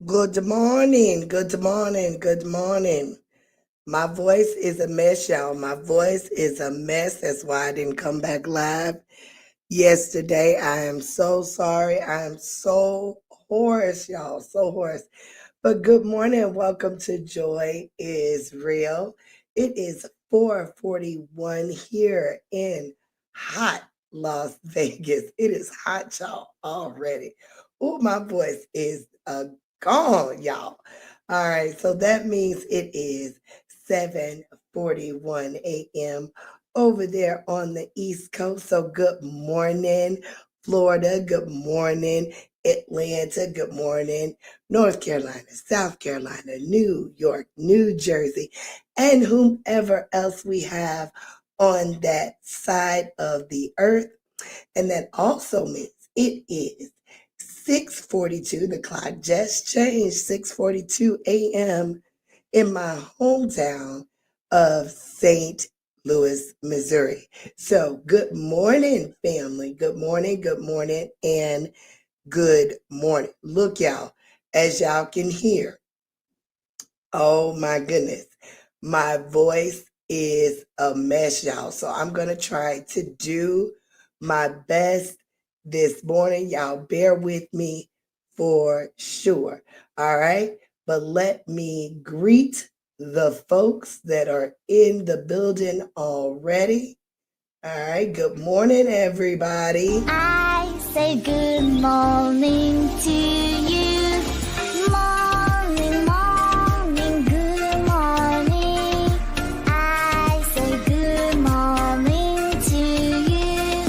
Good morning, good morning, good morning. My voice is a mess, y'all. My voice is a mess. That's why I didn't come back live yesterday. I am so sorry. I am so hoarse, y'all. So hoarse. But good morning and welcome to Joy is Real. It is 4:41 here in hot Las Vegas. It is hot, y'all, already. Oh, my voice is gone, y'all. All right, so that means it is 7:41 a.m. over there on the East Coast. So good morning, Florida. Good morning, Atlanta. Good morning, North Carolina, South Carolina, New York, New Jersey, and whomever else we have on that side of the earth. And that also means it is 6:42. The clock just changed, 6:42 a.m. in my hometown of St. Louis, Missouri. So good morning, family. Good morning, and good morning. Look, y'all, as y'all can hear, oh my goodness, my voice is a mess, y'all. So I'm going to try to do my best this morning. Y'all bear with me for sure. All right. But let me greet the folks that are in the building already. All right. Good morning, everybody. I say good morning to you. Morning, morning, good morning. I say good morning to you.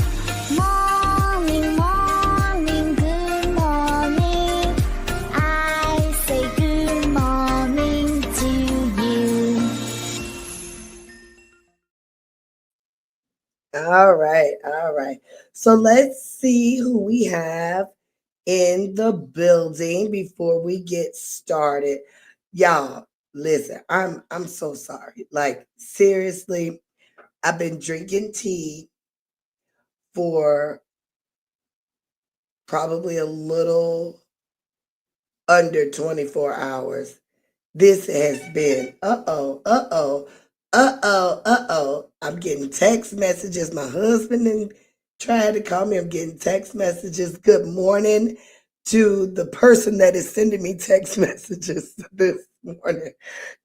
Morning, morning, good morning. I say good morning to you. All right, all right. So let's see who we have in the building before we get started. Y'all, listen, I'm so sorry. Like seriously, I've been drinking tea for probably a little under 24 hours. This has been I'm getting text messages. My husband and tried to call me. I'm getting text messages. Good morning to the person that is sending me text messages this morning.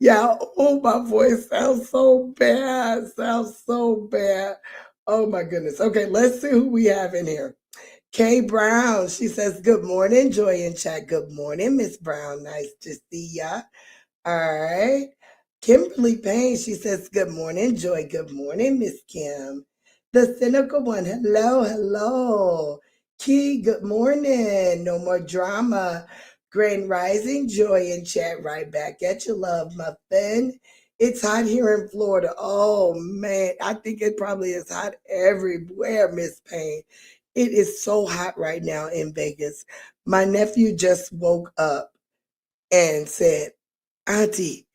Yeah, oh, my voice sounds so bad. Sounds so bad. Oh my goodness. Okay, let's see who we have in here. Kay Brown, she says, good morning. Joy in chat. Good morning, Miss Brown. Nice to see ya. All right. Kimberly Payne, she says, good morning, Joy. Good morning, Miss Kim. The cynical one, hello, hello. Key, good morning. No more drama. Grand Rising, Joy in chat, right back at you, love muffin. It's hot here in Florida. Oh, man. I think it probably is hot everywhere, Miss Payne. It is so hot right now in Vegas. My nephew just woke up and said, Auntie,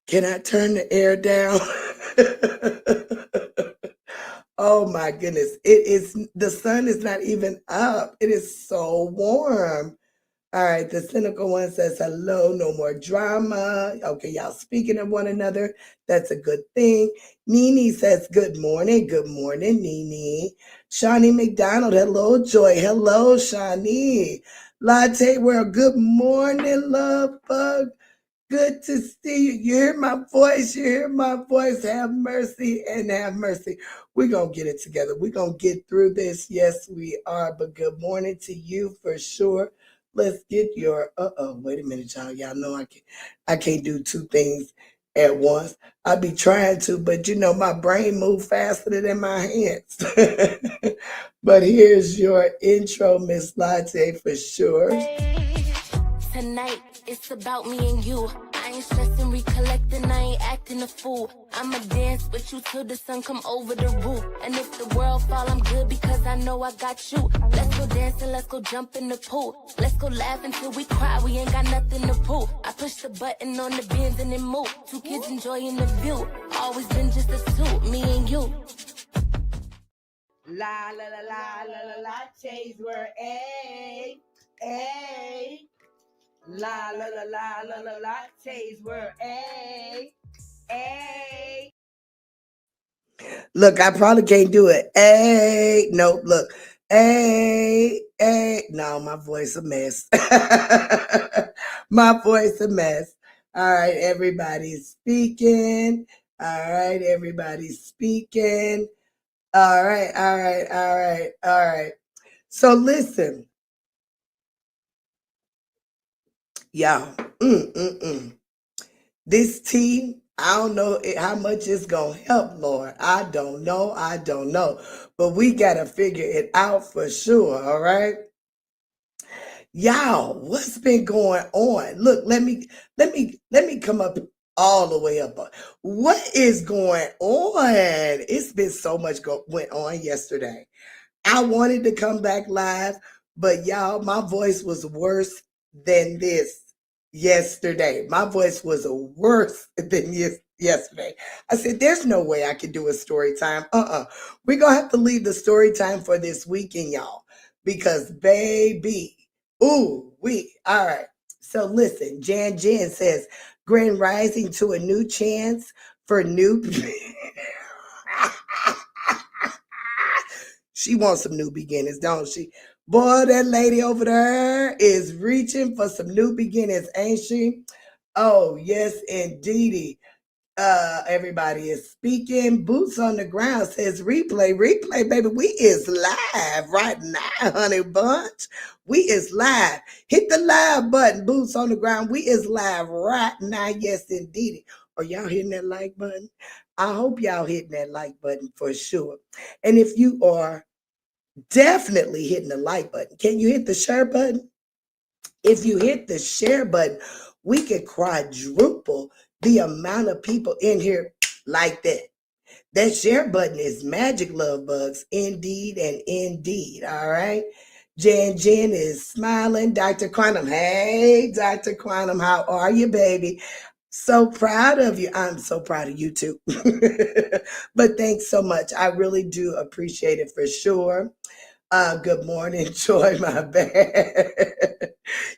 can I turn the air down? Oh my goodness. It is the sun is not even up. It is so warm. All right, the cynical one says hello, no more drama. Okay, y'all speaking of one another. That's a good thing. Nene says good morning. Good morning, Nene. Shawnee McDonald, hello, Joy. Hello, Shawnee. Latte World, good morning, love bug. Good to see you. You hear my voice. You hear my voice. Have mercy and have mercy. We're going to get it together. We're going to get through this. Yes, we are. But good morning to you for sure. Let's get your, wait a minute, y'all. Y'all know I can't do two things at once. I be trying to, but you know, my brain move faster than my hands. But here's your intro, Miss Latte, for sure. Tonight, it's about me and you. I ain't stressing, recollecting, I ain't acting a fool. I'ma dance with you till the sun come over the roof. And if the world fall, I'm good because I know I got you. Let's go dancing, let's go jump in the pool. Let's go laugh until we cry, we ain't got nothing to prove. I push the button on the Benz and it move. Two kids enjoying the view. Always been just us two, me and you. La la la la la la la, chase word, a. La la la la la la lattes were a. Look, I probably can't do it. A nope. Look, a. No, my voice a mess. My voice a mess. All right, everybody's speaking. All right, everybody's speaking. All right, all right, all right, all right. So listen, y'all. This tea, I don't know how much it's going to help, Lord. I don't know. I don't know. But we got to figure it out for sure, all right? Y'all, what's been going on? Look, let me come up all the way up. What is going on? It's been so much went on yesterday. I wanted to come back live, but y'all, my voice was worse than this yesterday. My voice was worse than yesterday. I said, there's no way I can do a story time. We're going to have to leave the story time for this weekend, y'all, because baby, all right. So listen, Jan says, Grand Rising to a new chance for new. She wants some new beginnings, don't she? Boy, that lady over there is reaching for some new beginnings, ain't she? Oh, yes, indeedy. Everybody is speaking. Boots on the ground says replay, baby. We is live right now, honey bunch. We is live. Hit the live button, boots on the ground. We is live right now. Yes, indeedy. Are y'all hitting that like button? I hope y'all hitting that like button for sure. And if you are definitely hitting the like button, can you hit the share button? If you hit the share button, we can quadruple the amount of people in here like that. That share button is magic, love bugs. Indeed and indeed. All right. Jen is smiling. Dr. Quantum. Hey, Dr. Quantum, how are you, baby? So proud of you. I'm so proud of you too. But thanks so much. I really do appreciate it for sure. Good morning, Joy, my bad.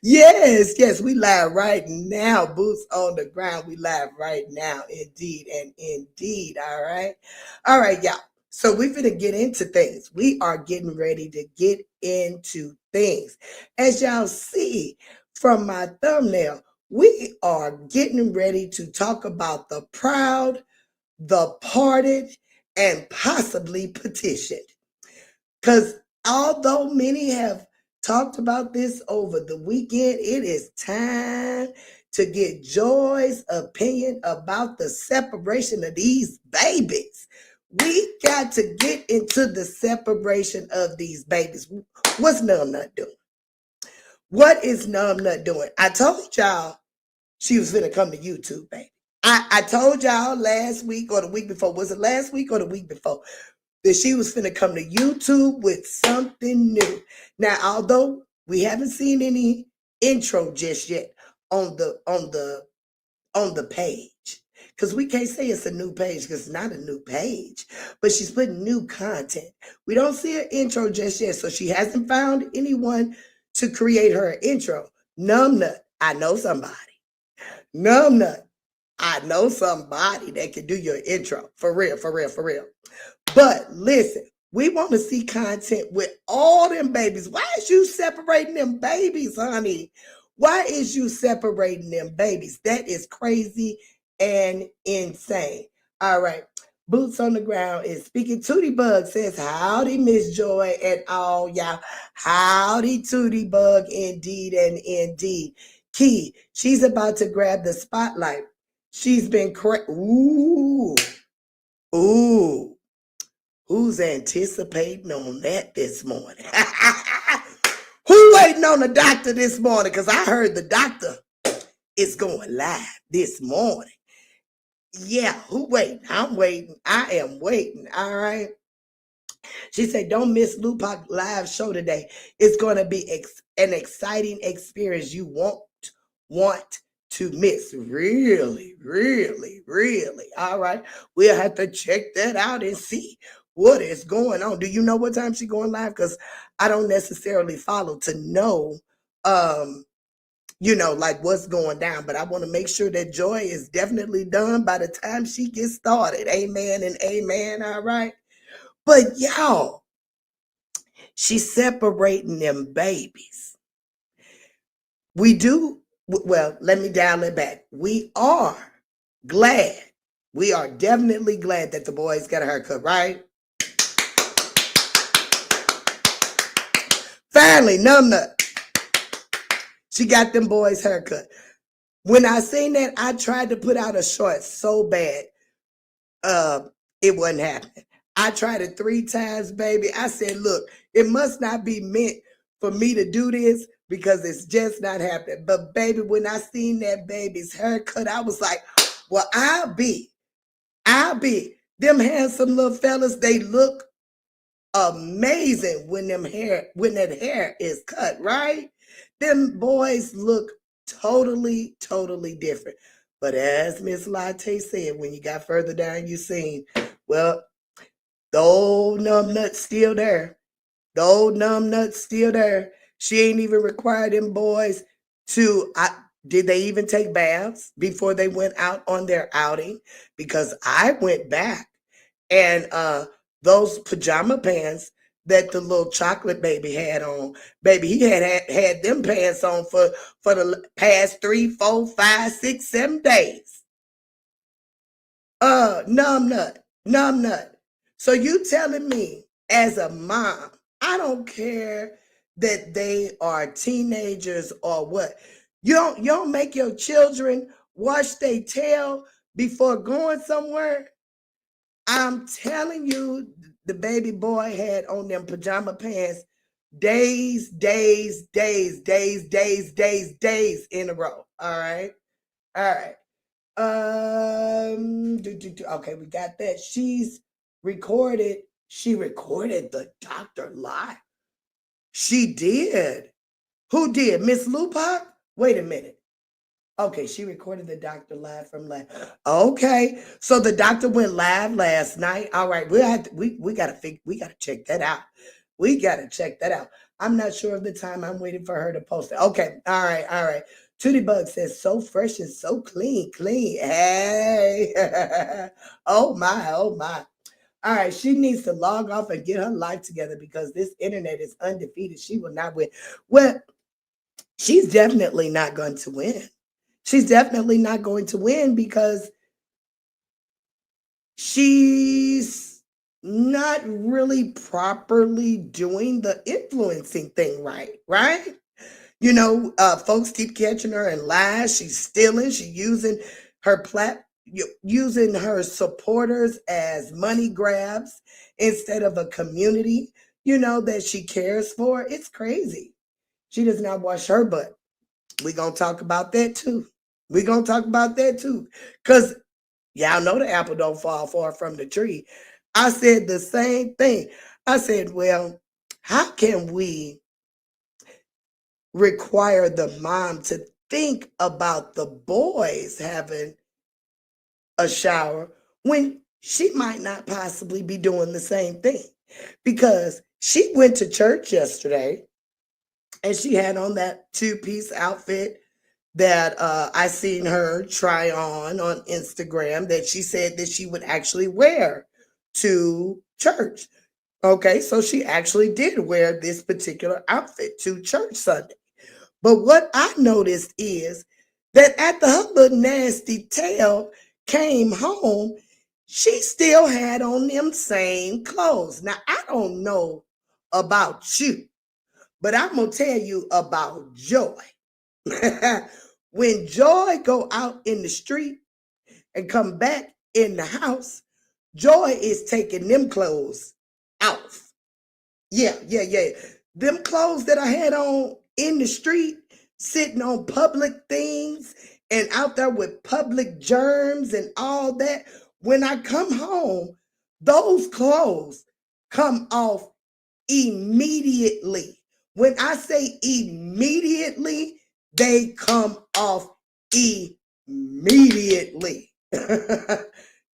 Yes, we live right now. Boots on the ground. We live right now. Indeed and indeed. All right, y'all. So we're going to get into things. We are getting ready to get into things. As y'all see from my thumbnail, we are getting ready to talk about the proud, the parted, and possibly petitioned. Because although many have talked about this over the weekend, it is time to get Joy's opinion about the separation of these babies. We got to get into the separation of these babies. What's Numbnut doing? What is Numbnut doing? I told y'all she was going to come to YouTube, baby. I told y'all last week or the week before. Was it last week or the week before? That she was finna come to YouTube with something new. Now, although we haven't seen any intro just yet on the page, because we can't say it's a new page because it's not a new page, but she's putting new content. We don't see an intro just yet, so she hasn't found anyone to create her an intro. Numbnut, I know somebody. Numbnut, I know somebody that can do your intro. For real. But listen, we want to see content with all them babies. Why is you separating them babies, honey? Why is you separating them babies? That is crazy and insane. All right. Boots on the ground is speaking. Tootie Bug says, howdy, Miss Joy and all y'all. Howdy, Tootie Bug, indeed and indeed. Key, she's about to grab the spotlight. She's been ooh. Who's anticipating on that this morning? Who waiting on the doctor this morning? Because I heard the doctor is going live this morning. Yeah, who waiting? I'm waiting. I am waiting. All right. She said, don't miss Lupac live show today. It's going to be an exciting experience you won't want to miss. Really. All right. We'll have to check that out and see what is going on. Do you know what time she's going live? Because I don't necessarily follow to know like what's going down. But I want to make sure that Joy is definitely done by the time she gets started. Amen and amen. All right. But y'all, she's separating them babies. Well, let me dial it back. We are glad. We are definitely glad that the boys got a haircut, right? Finally, Numbnut. She got them boys' haircut. When I seen that, I tried to put out a short so bad. It wasn't happening. I tried it 3 times, baby. I said, look, it must not be meant for me to do this because it's just not happening. But baby, when I seen that baby's haircut, I was like, well, I'll be. Them handsome little fellas, they look amazing when that hair is cut, right? Them boys look totally different. But as Miss Latte said, when you got further down, you seen, well, the old numbnut's still there. She ain't even required them boys to, did they even take baths before they went out on their outing? Because I went back and those pajama pants that the little chocolate baby had on, baby, he had them pants on for the past 3, 4, 5, 6, 7 days. Numbnut. So you telling me as a mom, I don't care that they are teenagers or what. You don't make your children wash their tail before going somewhere? I'm telling you, the baby boy had on them pajama pants days in a row. All right. Okay, we got that. She recorded the doctor live. She did. Who did? Miss Lupac? Wait a minute. Okay, she recorded the doctor live from last. Okay, so the doctor went live last night. All right, we gotta check that out. I'm not sure of the time. I'm waiting for her to post it. Okay, all right. Tootie Bug says, so fresh and so clean. Hey, oh my. All right, she needs to log off and get her life together because this internet is undefeated. She will not win. Well, she's definitely not going to win. She's definitely not going to win because she's not really properly doing the influencing thing right? Folks keep catching her in lies. She's stealing. She's using using her supporters as money grabs instead of a community, that she cares for. It's crazy. She does not wash her butt. We're going to talk about that too. Because y'all know the apple don't fall far from the tree. I said the same thing. I said, well, how can we require the mom to think about the boys having a shower when she might not possibly be doing the same thing? Because she went to church yesterday and she had on that 2-piece outfit that I seen her try on Instagram that she said that she would actually wear to church. Okay, so she actually did wear this particular outfit to church Sunday. But what I noticed is that after her little nasty tail came home, she still had on them same clothes. Now, I don't know about you, but I'm going to tell you about Joy. When Joy go out in the street and come back in the house, Joy is taking them clothes off. Yeah. Them clothes that I had on in the street, sitting on public things and out there with public germs and all that. When I come home, those clothes come off immediately. When I say immediately, they come off immediately.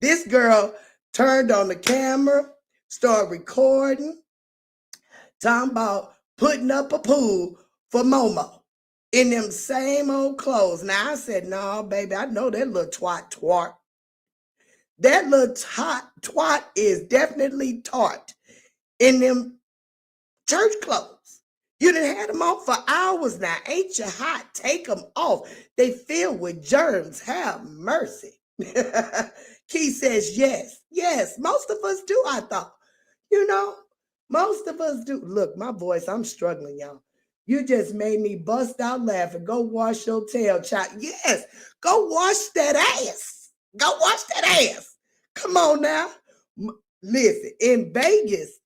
This girl turned on the camera, started recording, talking about putting up a pool for Momo. in them same old clothes. Now I said, no, baby, I know that little twat. That little twat is definitely taught in them church clothes. You done had them on for hours now. Ain't you hot? Take them off. They filled with germs. Have mercy. Key says, yes. Yes, most of us do, I thought. You know, most of us do. Look, my voice, I'm struggling, y'all. You just made me bust out laughing. Go wash your tail, child. Yes, go wash that ass. Go wash that ass. Come on now. Listen, in Vegas,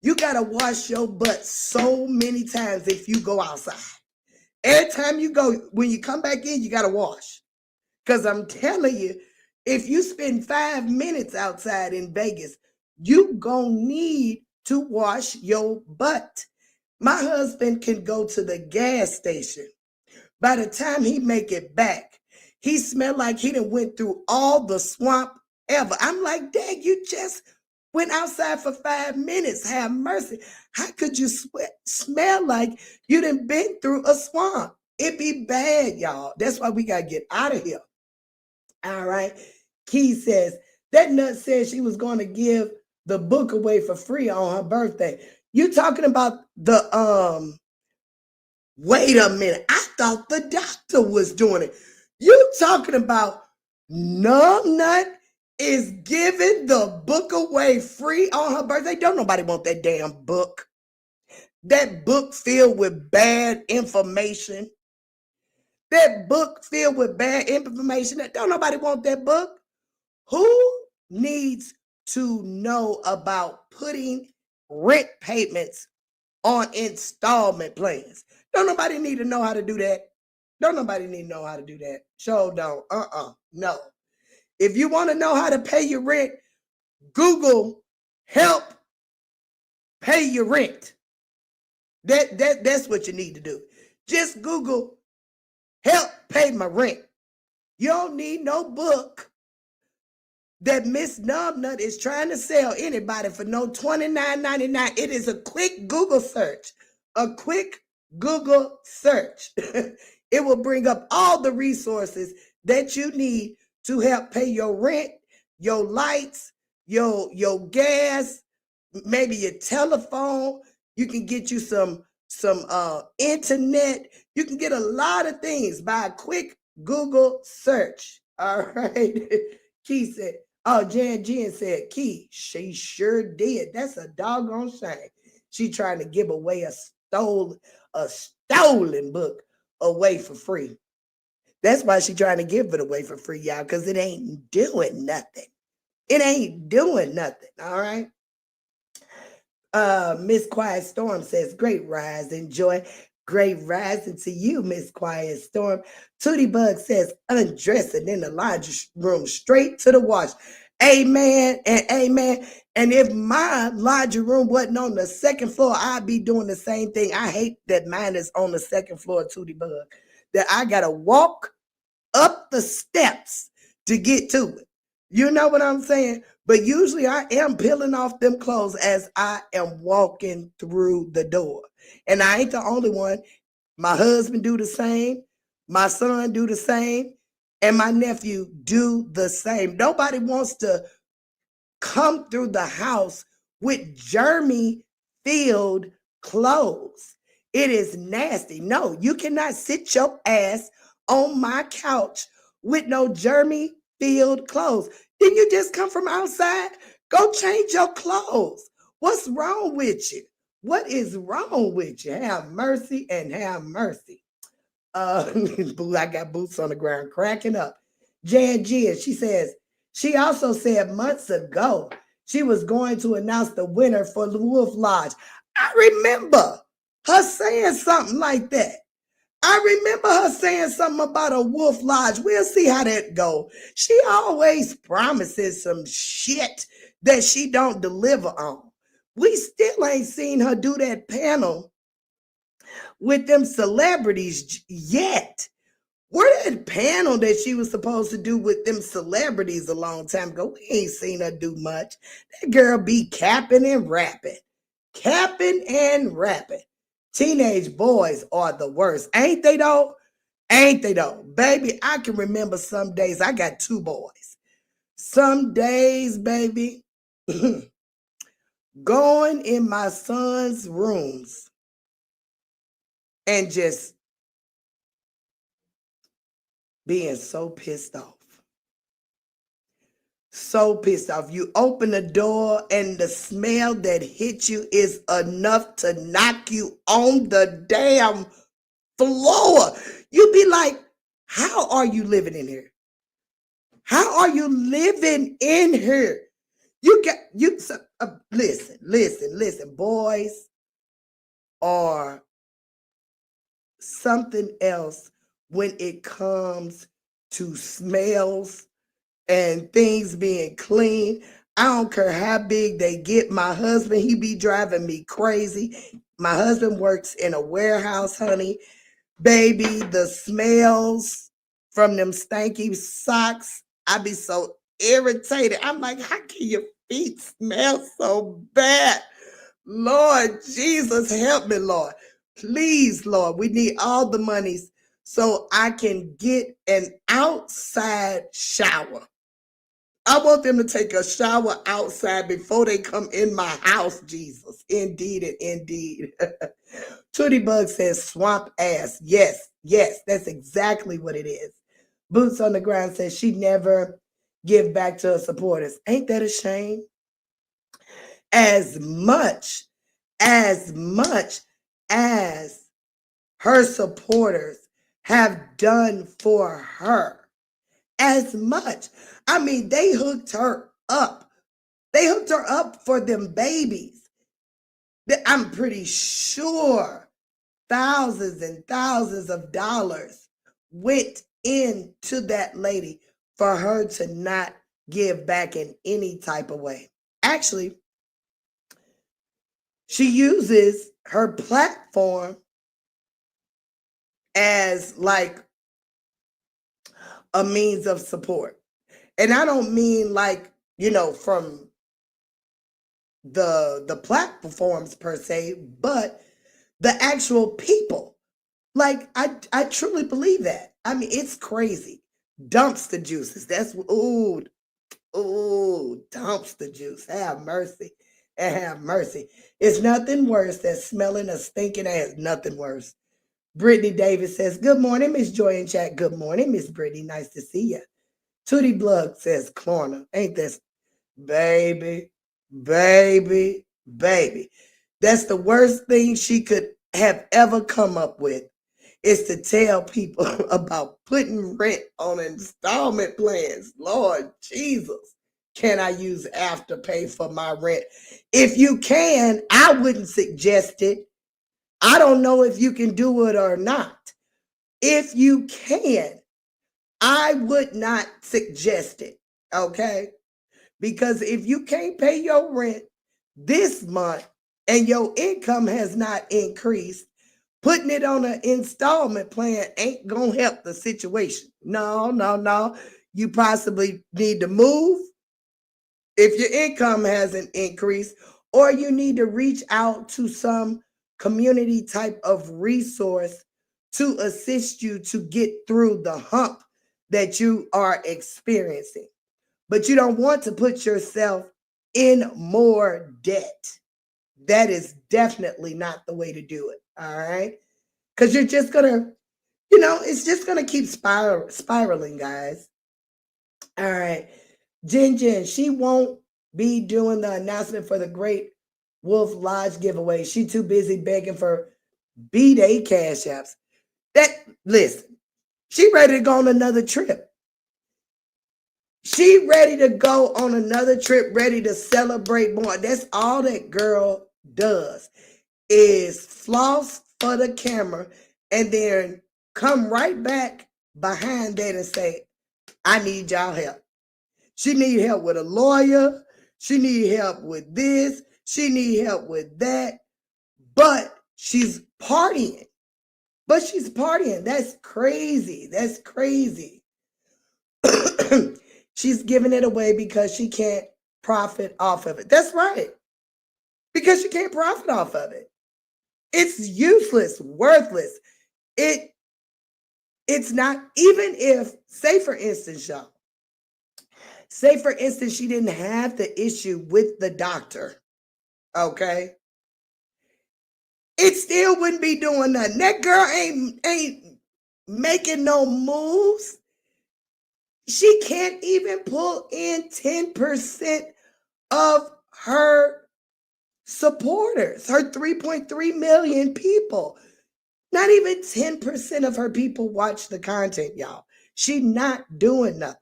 you got to wash your butt so many times if you go outside. Every time you go, when you come back in, you got to wash. Because I'm telling you, if you spend 5 minutes outside in Vegas, you gonna need to wash your butt. My husband can go to the gas station. By the time he make it back, he smelled like he done went through all the swamp ever. I'm like, Dad, you just went outside for 5 minutes. Have mercy. How could you smell like you done been through a swamp? It be bad, y'all. That's why we got to get out of here. All right. Key says, that nut said she was going to give the book away for free on her birthday. You talking about the, wait a minute. I thought the doctor was doing it. You talking about Numbnut is giving the book away free on her birthday? Don't nobody want that damn book. That book filled with bad information. That book filled with bad information. Don't nobody want that book. Who needs to know about putting rent payments on installment plans? Don't nobody need to know how to do that. Don't nobody need to know how to do that. Sure don't. No. If you want to know how to pay your rent, Google help pay your rent. That's what you need to do. Just Google help pay my rent. You don't need no book that Miss Numbnut is trying to sell anybody for no $29.99. It is a quick Google search. A quick Google search. It will bring up all the resources that you need to help pay your rent, your lights, your gas, maybe your telephone. You can get you some internet. You can get a lot of things by a quick Google search. All right. Key said, oh, Jan said, Key, she sure did. That's a doggone shame. She trying to give away a stolen book away for free. That's why she trying to give it away for free, y'all, because it ain't doing nothing. It ain't doing nothing, all right? Miss Quiet Storm says, great rise and joy. Great rising to you, Miss Quiet Storm. Tootie Bug says, undressing in the laundry room, straight to the wash. Amen and amen. And if my laundry room wasn't on the second floor, I'd be doing the same thing. I hate that mine is on the second floor, Tootie Bug, that I got to walk up the steps to get to it. You know what I'm saying? But usually I am peeling off them clothes as I am walking through the door. And I ain't the only one. My husband do the same. My son do the same. And my nephew do the same. Nobody wants to come through the house with germy-filled clothes. It is nasty. No, you cannot sit your ass on my couch with no germy-filled clothes. Didn't you just come from outside? Go change your clothes. What's wrong with you? What is wrong with you? Have mercy and have mercy. I got boots on the ground cracking up. Jan, she says, she also said months ago she was going to announce the winner for the Wolf Lodge. I remember her saying something like that. I remember her saying something about a Wolf Lodge. We'll see how that go. She always promises some shit that she don't deliver on. We still ain't seen her do that panel with them celebrities yet. Where that panel that she was supposed to do with them celebrities a long time ago, we ain't seen her do much. That girl be capping and rapping. Capping and rapping. Teenage boys are the worst. Ain't they though? Ain't they though? Baby, I can remember some days. I got 2 boys. Some days, baby, going in my son's rooms and just being so pissed off. So pissed off. You open the door and the smell that hit you is enough to knock you on the damn floor. You be like, how are you living in here? How are you living in here? Listen. Boys are something else when it comes to smells and things being clean. I don't care how big they get. My husband, he be driving me crazy. My husband works in a warehouse, honey. Baby, the smells from them stanky socks, I be so irritated. I'm like, how can your feet smell so bad? Lord Jesus, help me, Lord. Please, Lord, we need all the monies so I can get an outside shower. I want them to take a shower outside before they come in my house, Jesus. Indeed and indeed. Tootie Bug says swamp ass. Yes, that's exactly what it is. Boots on the Ground says she never give back to her supporters. Ain't that a shame? As much as her supporters have done for her, as much. I mean, they hooked her up. They hooked her up for them babies. I'm pretty sure thousands and thousands of dollars went into that lady for her to not give back in any type of way. Actually, she uses her platform as like a means of support. And I don't mean like, from the platforms per se, but the actual people. Like, I truly believe that. I mean, it's crazy. Dumpster juices. That's, ooh, dumpster juice. Have mercy. And have mercy. It's nothing worse than smelling a stinking ass. Nothing worse. Brittany Davis says, good morning, Miss Joy in chat. Good morning, Miss Brittany. Nice to see you. Tootie Blood says, Clorna. Ain't this, baby. That's the worst thing she could have ever come up with, is to tell people about putting rent on installment plans. Lord Jesus, can I use Afterpay for my rent? If you can, I wouldn't suggest it. I don't know if you can do it or not. If you can, I would not suggest it, okay? Because if you can't pay your rent this month and your income has not increased, putting it on an installment plan ain't gonna help the situation. No. You possibly need to move if your income hasn't increased, or you need to reach out to some community type of resource to assist you to get through the hump that you are experiencing. But you don't want to put yourself in more debt. That is definitely not the way to do it. All right. Because you're just going to, it's just going to keep spiraling, guys. All right. Jen, she won't be doing the announcement for the Great Wolf Lodge giveaway. She too busy begging for B-Day cash apps. Listen, she ready to go on another trip. She ready to go on another trip, ready to celebrate more. That's all that girl does, is floss for the camera and then come right back behind that and say, I need y'all help. She need help with a lawyer. She need help with this. She need help with that. But she's partying. That's crazy. She's giving it away because she can't profit off of it. That's right. Because she can't profit off of it. It's useless, worthless. It's not, even if, say for instance, y'all, say for instance, she didn't have the issue with the doctor, okay? It still wouldn't be doing nothing. That girl ain't making no moves. She can't even pull in 10% of her supporters, her 3.3 million people. Not even 10% of her people watch the content, y'all. She not doing nothing.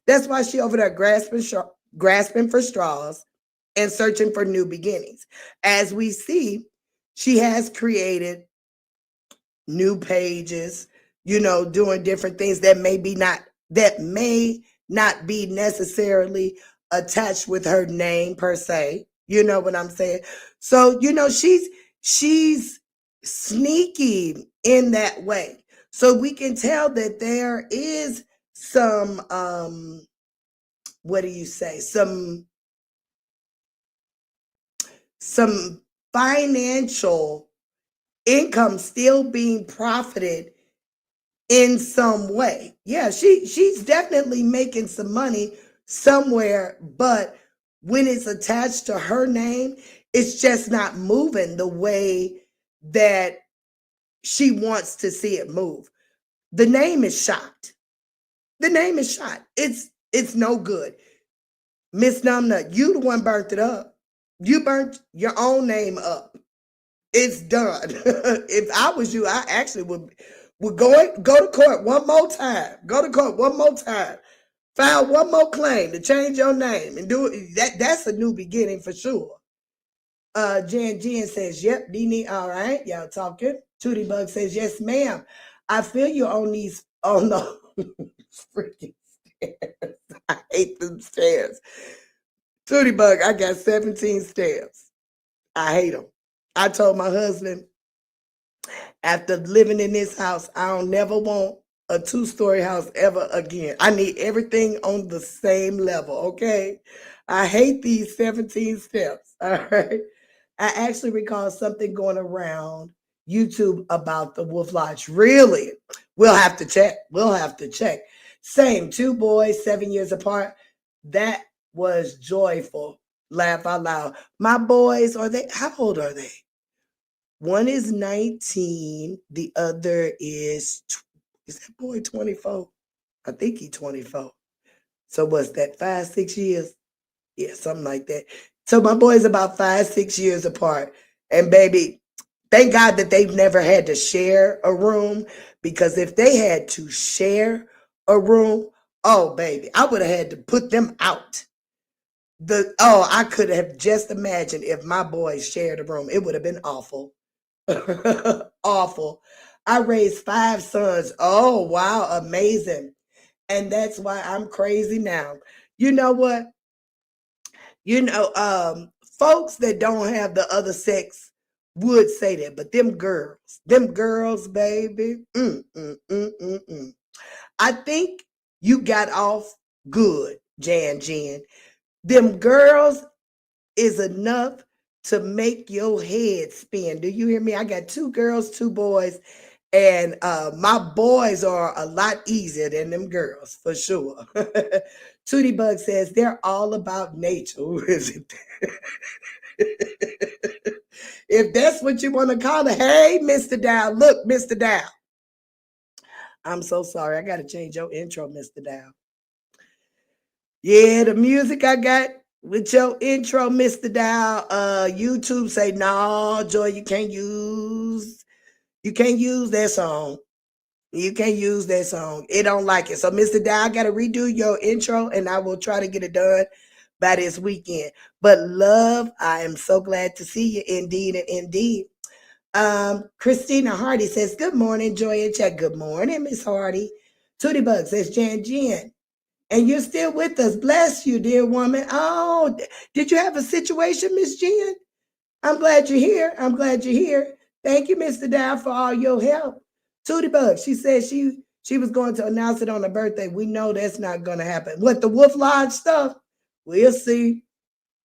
That's why she over there grasping for straws and searching for new beginnings. As we see, she has created new pages, doing different things that may not be necessarily attached with her name per se. You know what I'm saying? So, she's sneaky in that way. So we can tell that there is some what do you say? Some financial income still being profited in some way. Yeah, she's definitely making some money somewhere, but when it's attached to her name, it's just not moving the way that she wants to see it move. The name is shot. The name is shot. It's no good. Miss Numnut, you the one burnt it up. You burnt your own name up. It's done. If I was you, I actually would go to court one more time. Go to court one more time. File one more claim to change your name and do it. That's a new beginning for sure. Jan says, yep, Dini, all right. Y'all talking. Tootie Bug says, yes, ma'am. I feel you on the freaking stairs. I hate them stairs. Tootie Bug, I got 17 stairs. I hate them. I told my husband, after living in this house, I don't never want a 2-story house ever again. I need everything on the same level, okay? I hate these 17 steps, all right? I actually recall something going around YouTube about the Wolf Lodge. Really? We'll have to check. Same, 2 boys, 7 years apart. That was joyful. Laugh out loud. My boys, how old are they? One is 19. The other is that boy 24? I think he's 24. So what's that, 5, 6 years? Yeah, something like that. So my boys about 5, 6 years apart. And baby, thank God that they've never had to share a room, because if they had to share a room, oh baby, I would have had to put them out. I could have just imagined if my boys shared a room. It would have been awful. Awful. I raised 5 sons. Oh, wow, amazing. And that's why I'm crazy now. You know what? Folks that don't have the other sex would say that, but them girls, baby. I think you got off good, Jan. Them girls is enough to make your head spin. Do you hear me? I got 2 girls, 2 boys, and my boys are a lot easier than them girls, for sure. Tootie Bug says, they're all about nature. Who is it? If that's what you want to call it. Hey, Mr. Dow. Look, Mr. Dow. I'm so sorry. I got to change your intro, Mr. Dow. Yeah, the music I got with your intro, Mr. Dow. YouTube say, no, Joy, you can't use that song. You can't use that song. It don't like it. So, Mr. Dow, I got to redo your intro, and I will try to get it done by this weekend. But love, I am so glad to see you, indeed and indeed. Christina Hardy says, good morning, Joy and Chat. Good morning, Miss Hardy. Tootie Bug says, Jan. And you're still with us. Bless you, dear woman. Oh, did you have a situation, Miss Jen? I'm glad you're here. Thank you, Mr. Dow, for all your help. Tootie Bug, she said she was going to announce it on her birthday. We know that's not going to happen. What, the Wolf Lodge stuff? We'll see.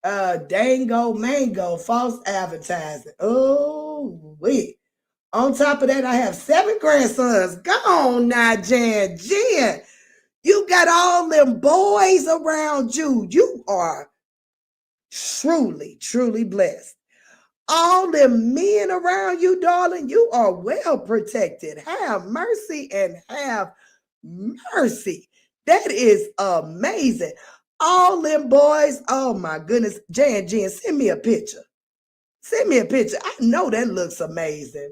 Dango Mango, false advertising. Oh, wait. On top of that, I have 7 grandsons. Go on now, Jen. You got all them boys around you. You are truly, truly blessed. All them men around you, darling, you are well protected. Have mercy and have mercy. That is amazing. All them boys, oh my goodness. Jen, send me a picture. Send me a picture. I know that looks amazing.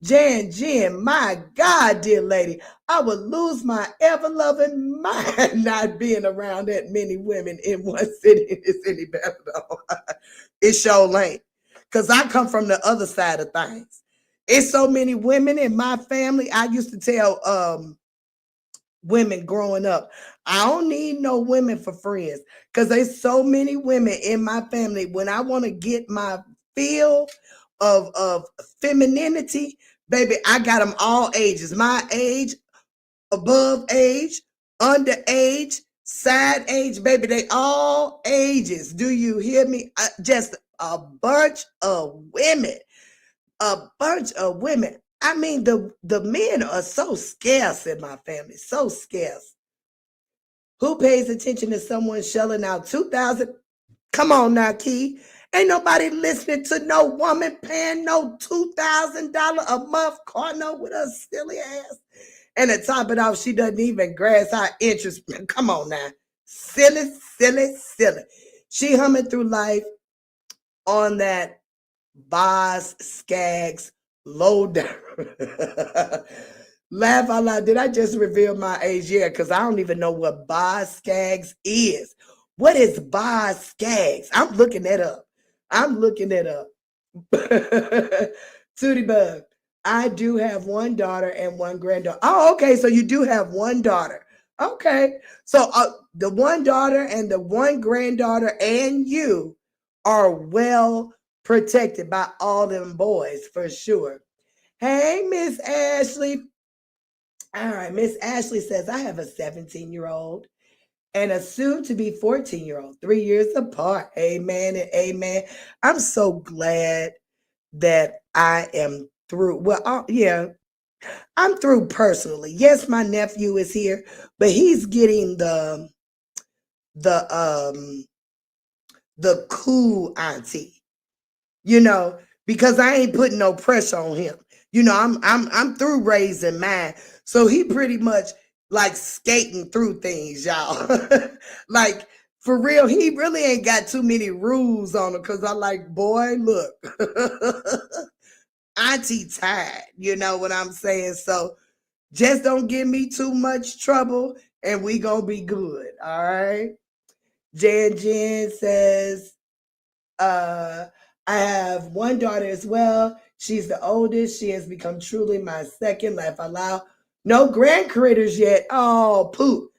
Jen, my God, dear lady, I would lose my ever-loving mind not being around that many women in one city in this city Babylon. It sure ain't. Because I come from the other side of things. It's so many women in my family. I used to tell women growing up, I don't need no women for friends because there's so many women in my family. When I want to get my feel of femininity, baby, I got them all ages. My age, above age, underage, side age, baby, they all ages. Do you hear me? Just a bunch of women. A bunch of women. I mean, the men are so scarce in my family, so scarce. Who pays attention to someone shelling out 2,000? Come on now, Key. Ain't nobody listening to no woman paying no $2,000 a month car note with her silly ass. And to top it off, she doesn't even grasp our interest. Come on now. Silly. She humming through life on that Boz Skaggs low down. Laugh out loud. Did I just reveal my age? Yeah, because I don't even know what Boz Skaggs is. What is Boz Skaggs? I'm looking that up. Tootie Bug. I do have one daughter and one granddaughter. Oh, okay. So you do have one daughter. Okay. So the one daughter and the one granddaughter and you are well protected by all them boys for sure. Hey, Miss Ashley. All right. Miss Ashley says, I have a 17-year-old and a soon to be 14-year-old, 3 years apart. Amen and amen. I'm so glad that I am through. Well, yeah, I'm through personally. Yes, my nephew is here, but he's getting the cool auntie, because I ain't putting no pressure on him. I'm through raising mine. So he pretty much like skating through things, y'all. Like for real, he really ain't got too many rules on him because I like, boy, look. Auntie tired, you know what I'm saying? So just don't give me too much trouble and we gonna be good, all right? Jen says, I have one daughter as well. She's the oldest. She has become truly my second. Laugh out loud. No grand critters yet. Oh, poop.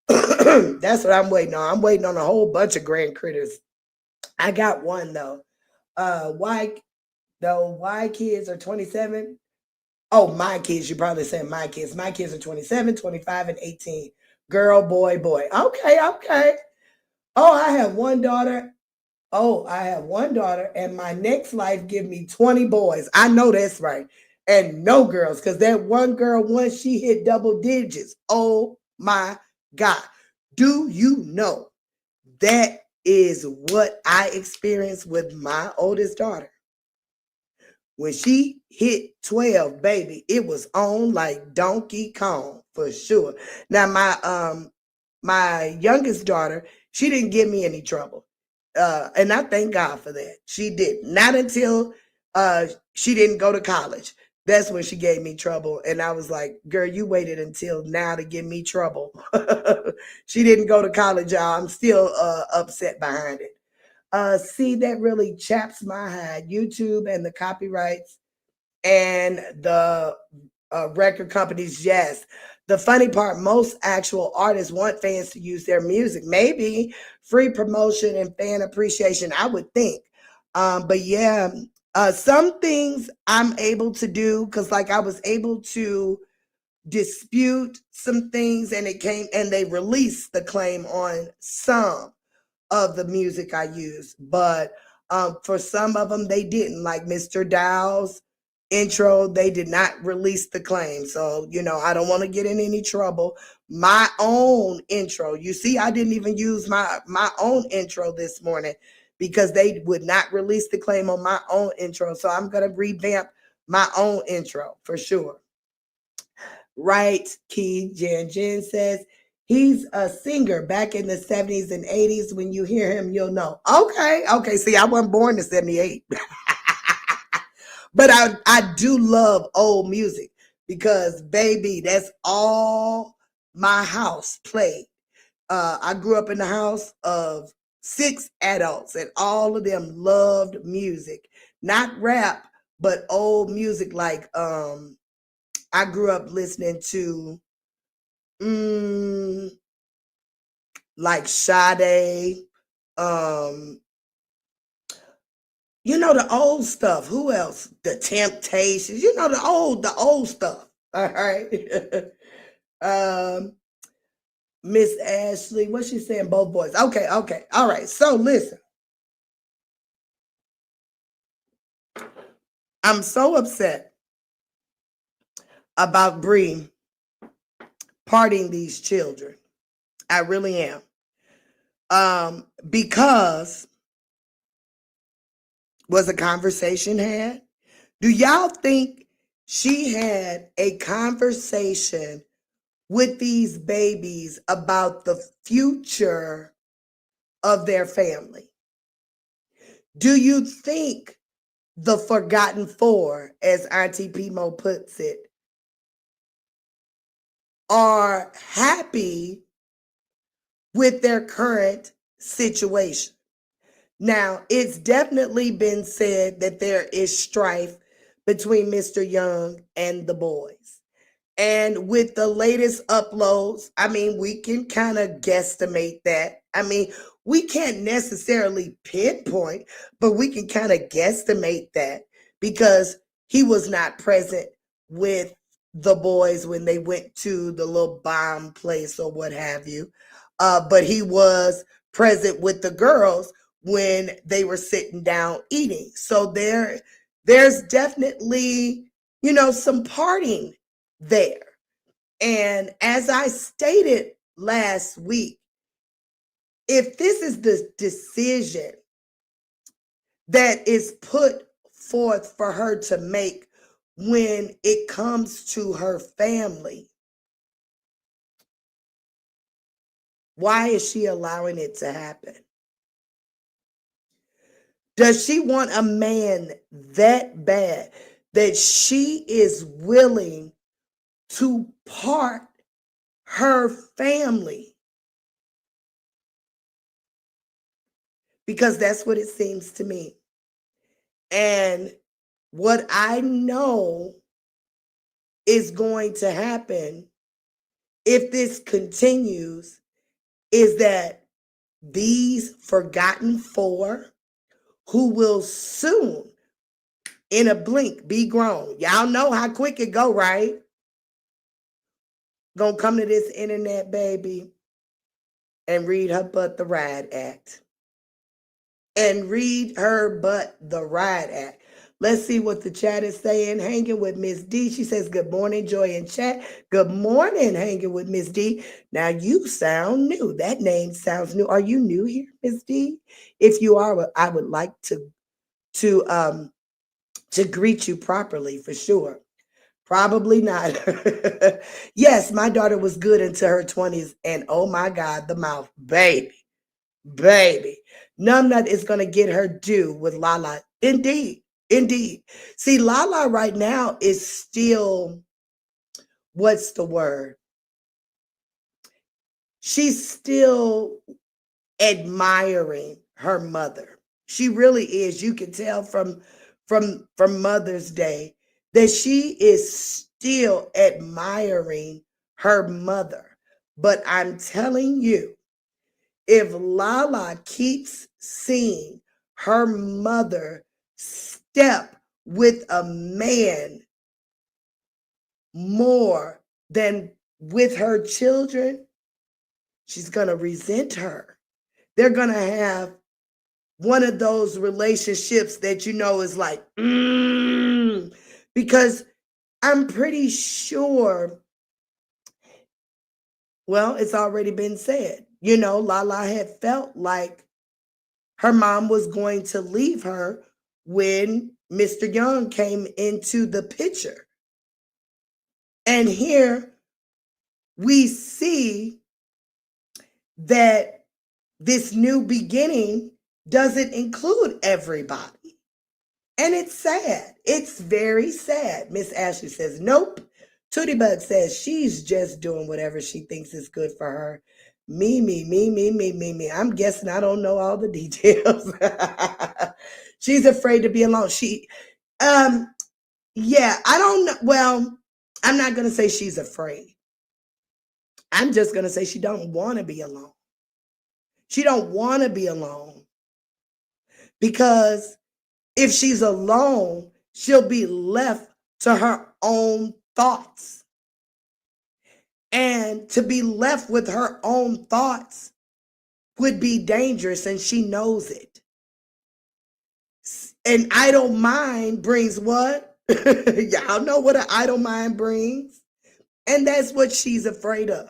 That's what I'm waiting on. I'm waiting on a whole bunch of grand critters. I got one though. Why kids are 27? Oh, my kids. You're probably saying my kids. My kids are 27, 25, and 18. Girl, boy. Okay. Oh, I have one daughter. And my next life give me 20 boys. I know that's right. And no girls, because that one girl, once she hit double digits, oh my God. Do you know that is what I experienced with my oldest daughter? When she hit 12, baby, it was on like Donkey Kong for sure. Now, my youngest daughter, she didn't give me any trouble. And I thank God for that. She did. Not until she didn't go to college. That's when she gave me trouble. And I was like, girl, you waited until now to give me trouble. She didn't go to college, y'all. I'm still upset behind it. See, that really chaps my hide. YouTube and the copyrights and the record companies, yes. The funny part, most actual artists want fans to use their music. Maybe free promotion and fan appreciation, I would think. But yeah, some things I'm able to do because like I was able to dispute some things and they released the claim on some of the music I use, but for some of them they didn't. Like Mr. Dow's intro, they did not release the claim. So, I don't want to get in any trouble. My own intro, you see, I didn't even use my own intro this morning because they would not release the claim on my own intro. So I'm going to revamp my own intro for sure. Right, Key Jen says, he's a singer back in the 70s and 80s. When you hear him, you'll know. Okay. See, I wasn't born in 78. But I do love old music because, baby, that's all my house played. I grew up in the house of 6 adults, and all of them loved music. Not rap, but old music like I grew up listening to like Sade, the old stuff. Who else? The Temptations, the old stuff. All right. Miss Ashley, what's she saying? Both boys. Okay. All right. So listen. I'm so upset about Bree parting these children. I really am. Because was a conversation had? Do y'all think she had a conversation with these babies about the future of their family? Do you think the forgotten four, as Auntie Pimo puts it, are happy with their current situation? Now, it's definitely been said that there is strife between Mr. Young and the boys. And with the latest uploads, we can kind of guesstimate that. We can't necessarily pinpoint, but we can kind of guesstimate that because he was not present with the boys when they went to the little bomb place or what have you. But he was present with the girls when they were sitting down eating. So there's definitely, some parting there. And as I stated last week, if this is the decision that is put forth for her to make when it comes to her family, why is she allowing it to happen? Does she want a man that bad that she is willing to part her family? Because that's what it seems to me. And what I know is going to happen if this continues is that these forgotten four, who will soon, in a blink, be grown. Y'all know how quick it go, right? Gonna come to this internet, baby, and read her butt the Riot Act. And read her butt the Riot Act. Let's see what the chat is saying. Hanging with Miss D. She says, good morning, Joy in chat. Good morning, hanging with Miss D. Now you sound new. That name sounds new. Are you new here, Miss D? If you are, I would like to greet you properly for sure. Probably not. Yes, my daughter was good into her 20s. And oh my God, the mouth, baby. Numbnut is going to get her due with Lala. Indeed. See, Lala right now is still, what's the word? She's still admiring her mother. She really is. You can tell from Mother's Day that she is still admiring her mother. But I'm telling you, if Lala keeps seeing her mother step with a man more than with her children, she's going to resent her. they're going to have one of those relationships that is like, because I'm pretty sure, well, it's already been said, Lala had felt like her mom was going to leave her when Mr. Young came into the picture. And here we see that this new beginning doesn't include everybody. And it's sad. It's very sad. Miss Ashley says, nope. Tootie Bug says she's just doing whatever she thinks is good for her. Me. I'm guessing I don't know all the details. She's afraid to be alone. Yeah, I don't know. Well, I'm not going to say she's afraid. I'm just going to say she don't want to be alone. She don't want to be alone because if she's alone, she'll be left to her own thoughts. And to be left with her own thoughts would be dangerous, and she knows it. An idle mind brings what? Y'all know what an idle mind brings? And that's what she's afraid of.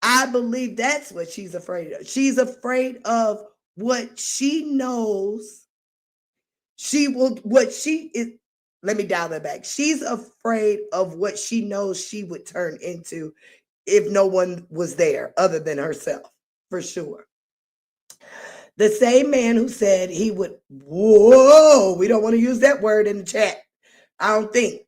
I believe that's what she's afraid of. She's afraid of what she knows let me dial that back. She's afraid of what she knows she would turn into if no one was there other than herself, for sure. The same man who said he would, whoa, we don't want to use that word in the chat. I don't think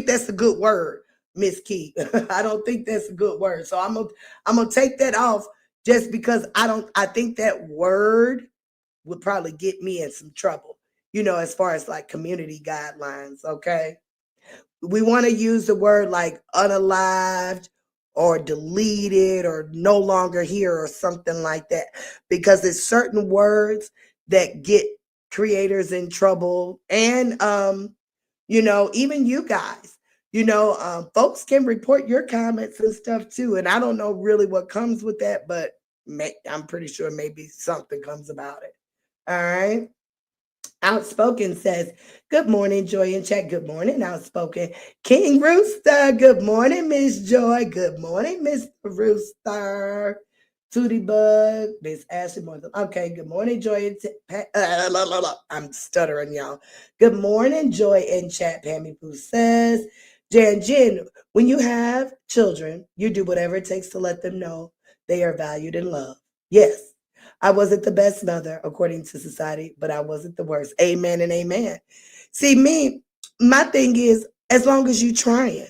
that's a good word, Miss Key. I don't think that's a good word. So I'm gonna take that off just because I think that word would probably get me in some trouble, as far as like community guidelines, okay? We want to use the word like unalived or deleted or no longer here or something like that, because it's certain words that get creators in trouble. And, even you guys, folks can report your comments and stuff too. And I don't know really what comes with that, but I'm pretty sure maybe something comes about it. All right. Outspoken says, good morning, Joy in chat. Good morning, Outspoken. King Rooster, good morning, Miss Joy. Good morning, Mr. Rooster. Tootie Bug, Miss Ashley. Okay, good morning, Joy. I'm stuttering, y'all. Good morning, Joy in chat. Pammy Pooh says, Jen, when you have children, you do whatever it takes to let them know they are valued and loved. Yes. I wasn't the best mother, according to society, but I wasn't the worst. Amen and amen. See, my thing is, as long as you trying.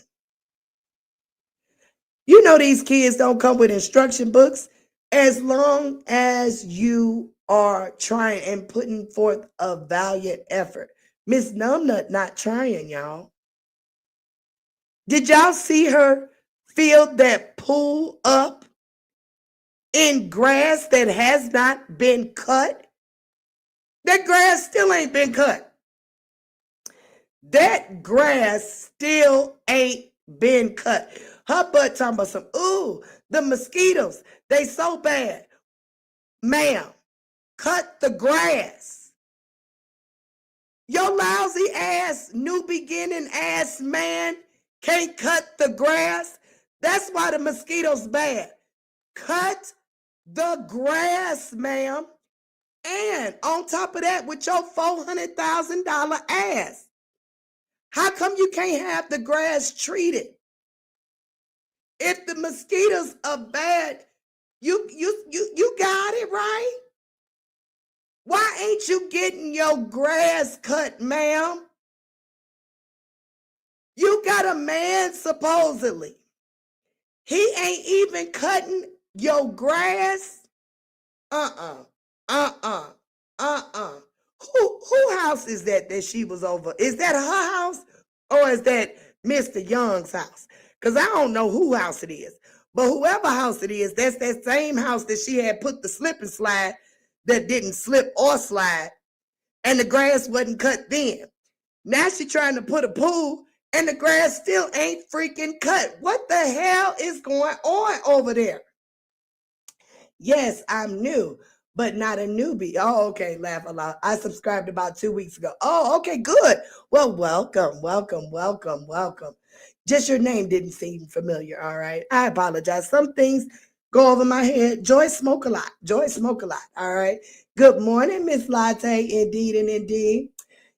These kids don't come with instruction books. As long as you are trying and putting forth a valiant effort. Miss Numbnut not trying, y'all. Did y'all see her fill that pool up in grass that has not been cut? That grass still ain't been cut. That grass still ain't been cut. Her butt talking about some, ooh, the mosquitoes, they so bad. Ma'am, cut the grass. Your lousy ass, new beginning ass man can't cut the grass. That's why the mosquitoes bad. Cut the grass, ma'am. And on top of that, with your $400,000 ass, how come you can't have the grass treated? If the mosquitoes are bad, you got it right. Why ain't you getting your grass cut, ma'am? You got a man, supposedly. He ain't even cutting your grass. Who house is that she was over? Is that her house or is that Mr. Young's house? Because I don't know who house it is. But whoever house it is, that's that same house that she had put the slip and slide that didn't slip or slide. And the grass wasn't cut then. Now she's trying to put a pool and the grass still ain't freaking cut. What the hell is going on over there? Yes, I'm new, but not a newbie. Oh, okay, laugh a lot. I subscribed about 2 weeks ago. Oh, okay, good. Well, welcome, welcome, welcome, welcome. Just your name didn't seem familiar, all right? I apologize. Some things go over my head. Joy smoke a lot. Joy smoke a lot, all right? Good morning, Miss Latte, indeed and indeed.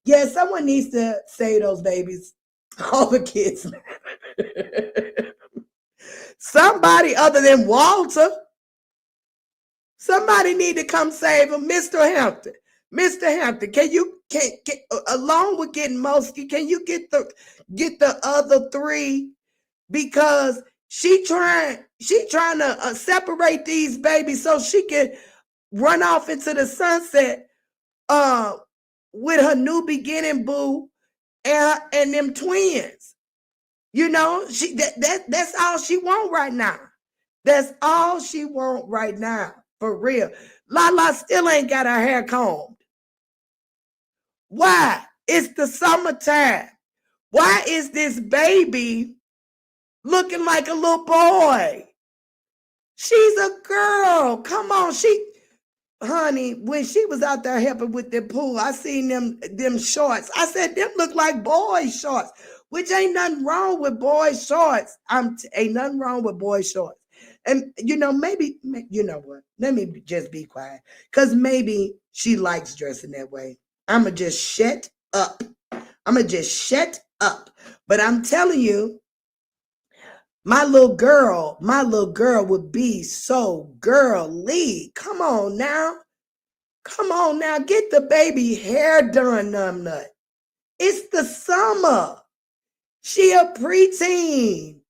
Yeah, someone needs to save those babies. All the kids. Somebody other than Walter. Somebody need to come save him. Mr. Hampton. Mr. Hampton, can along with getting Mosky, can you get the other three? Because she trying to separate these babies so she can run off into the sunset with her new beginning boo and them twins. You know, that's all she want right now. That's all she want right now, for real. Lala still ain't got her hair combed. Why? It's the summertime. Why is this baby looking like a little boy? She's a girl. Come on, honey, when she was out there helping with the pool, I seen them shorts. I said, them look like boy shorts, which ain't nothing wrong with boy shorts. Ain't nothing wrong with boy shorts. And, maybe, you know what? Let me just be quiet. Because maybe she likes dressing that way. I'm going to just shut up. But I'm telling you, my little girl would be so girly. Come on now. Get the baby hair done, numbnut. It's the summer. She a preteen.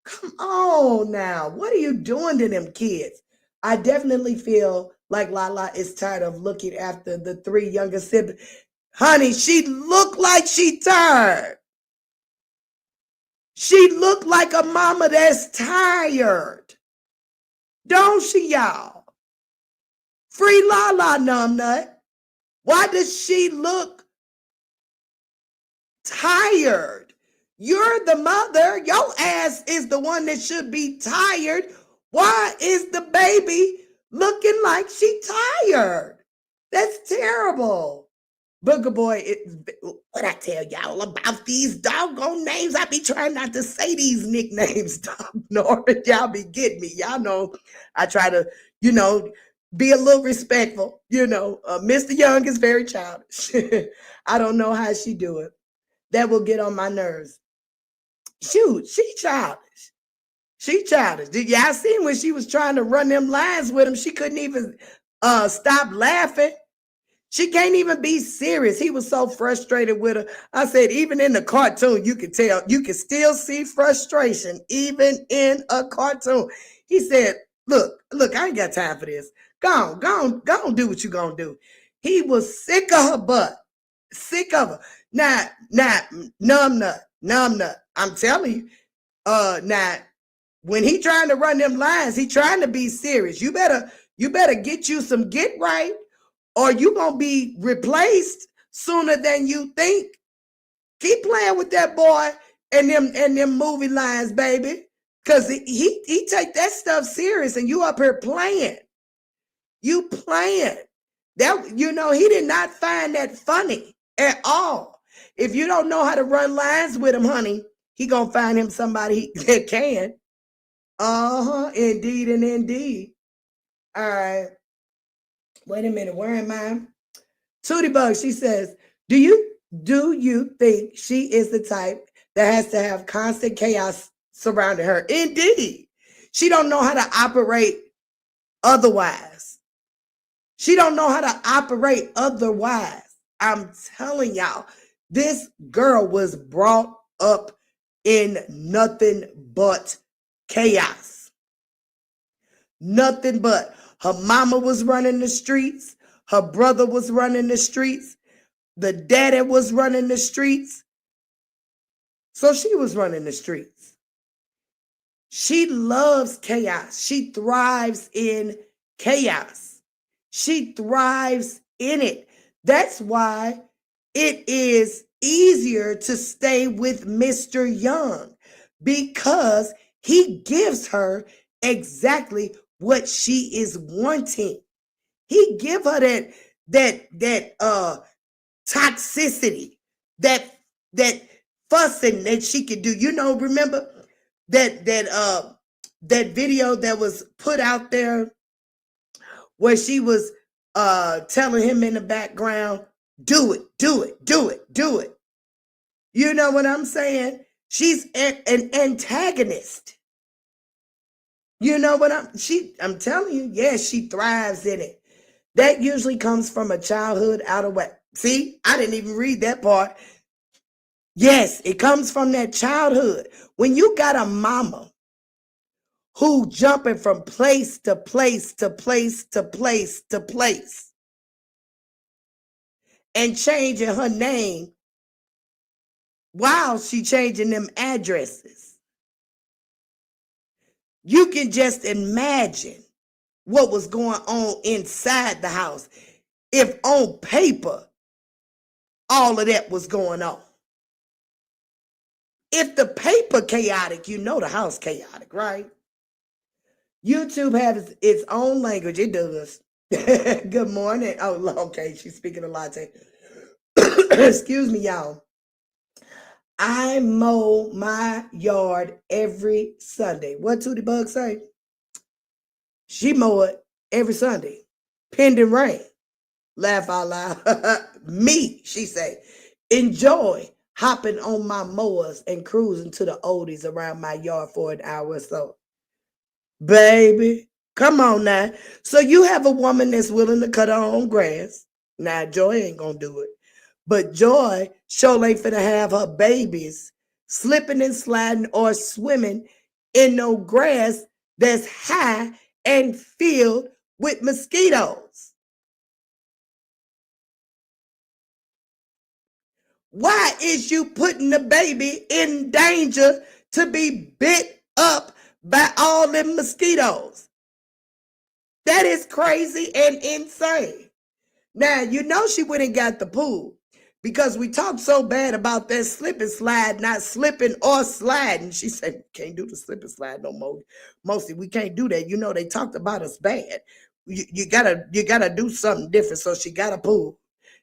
Come on now. What are you doing to them kids? I definitely feel like Lala is tired of looking after the three younger siblings. Honey, she looked like she tired. She looked like a mama that's tired. Don't she, y'all? Free Lala, numbnut. Why does she look tired? You're the mother. Your ass is the one that should be tired. Why is the baby looking like she tired? That's terrible. Booger Boy, what I tell y'all about these doggone names? I be trying not to say these nicknames, dog. Norman, y'all be getting me. Y'all know I try to, be a little respectful. Mr. Young is very childish. I don't know how she do it. That will get on my nerves. Shoot, she childish. Did y'all see when she was trying to run them lines with him? She couldn't even stop laughing. She can't even be serious. He was so frustrated with her. I said, even in the cartoon, you can tell, you can still see frustration, even in a cartoon. He said, look, I ain't got time for this. Go on, do what you gonna do. He was sick of her butt. Sick of her. Now, numbnut. I'm telling you, now, when he trying to run them lines, he trying to be serious. You better get you some get right, or you gonna be replaced sooner than you think. Keep playing with that boy and them movie lines, baby. Cause he take that stuff serious, and you up here playing. You playing. That, he did not find that funny at all. If you don't know how to run lines with him, honey, he gonna find him somebody that can. Indeed and indeed. All right. Wait a minute. Where am I? Tootie Bug, she says, do you think she is the type that has to have constant chaos surrounding her? Indeed. She don't know how to operate otherwise. I'm telling y'all, this girl was brought up in nothing but chaos. Nothing but. Her mama was running the streets. Her brother was running the streets. The daddy was running the streets. So she was running the streets. She loves chaos. She thrives in chaos. She thrives in it. That's why it is easier to stay with Mr. Young, because he gives her exactly what she is wanting. He give her that toxicity, that fussing that she could do. You know, remember that video that was put out there where she was telling him in the background, do it, do it, do it, do it. You know what I'm saying? She's an antagonist. You know what I'm telling you, yes, she thrives in it. That usually comes from a childhood out of whack. See, I didn't even read that part. Yes, it comes from that childhood. When you got a mama who jumping from place to place to place to place to place and changing her name while she changing them addresses, you can just imagine what was going on inside the house if on paper all of that was going on. If the paper chaotic, you know the house chaotic, right? YouTube has its own language. It does. Good morning. Oh, okay. She's speaking a latte. Excuse me, y'all. I mow my yard every Sunday. What Tootie Bug say? She mow it every Sunday. Pending rain. Laugh out loud. Me, she say. Enjoy hopping on my mowers and cruising to the oldies around my yard for an hour or so. Baby, come on now. So you have a woman that's willing to cut her own grass. Now, Joy ain't gonna do it. But Joy sure ain't finna have her babies slipping and sliding or swimming in no grass that's high and filled with mosquitoes. Why is you putting the baby in danger to be bit up by all them mosquitoes? That is crazy and insane. Now, you know she went and got the pool because we talked so bad about that slip and slide, not slipping or sliding. She said, can't do the slip and slide no more. Mostly, we can't do that. You know, they talked about us bad. You gotta do something different. So she got a pool.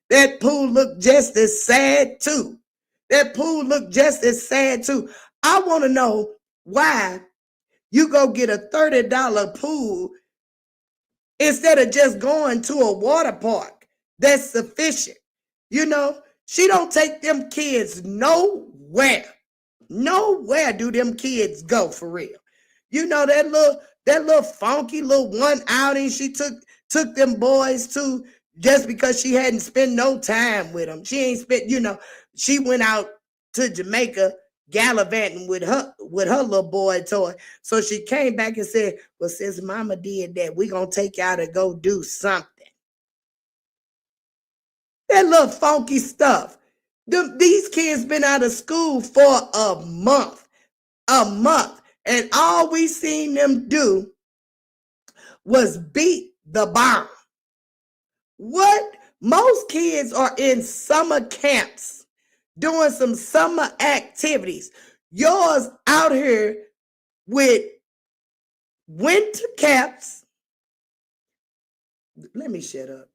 That pool looked just as sad too. That pool looked just as sad too. I want to know why you go get a $30 pool instead of just going to a water park. That's sufficient. You know, she don't take them kids nowhere. Nowhere do them kids go for real. You know, that little funky little one outing she took them boys to just because she hadn't spent no time with them. She ain't spent, you know, she went out to Jamaica gallivanting with her little boy toy. So she came back and said, well, since mama did that, we're going to take y'all to go do something. That little funky stuff. These kids been out of school for a month. And all we seen them do was beat the bomb. What? Most kids are in summer camps doing some summer activities. Yours out here with winter caps. Let me shut up.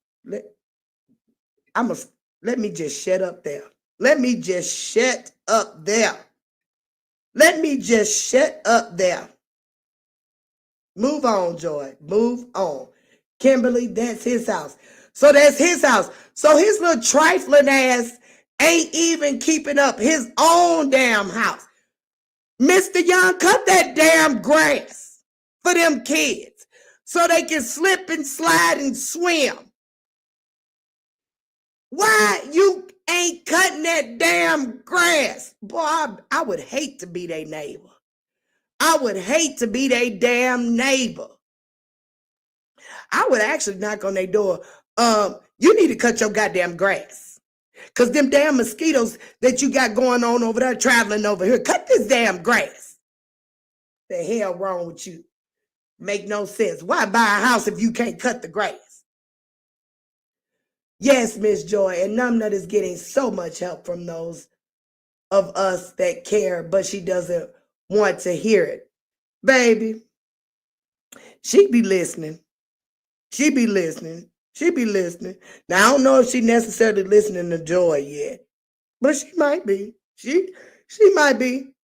Let me just shut up there. Let me just shut up there. Let me just shut up there. Move on, Joy. Move on. Kimberly, that's his house. So that's his house. So his little trifling ass ain't even keeping up his own damn house. Mr. Young, cut that damn grass for them kids so they can slip and slide and swim. Why you ain't cutting that damn grass? Boy, I would hate to be their neighbor. I would hate to be their damn neighbor. I would actually knock on their door. You need to cut your goddamn grass. Because them damn mosquitoes that you got going on over there, traveling over here, cut this damn grass. The hell wrong with you? Make no sense. Why buy a house if you can't cut the grass? Yes, Miss Joy, and Numbnut is getting so much help from those of us that care, but she doesn't want to hear it. Baby, she be listening. She be listening. She be listening. Now I don't know if she necessarily listening to Joy yet, but she might be. She might be,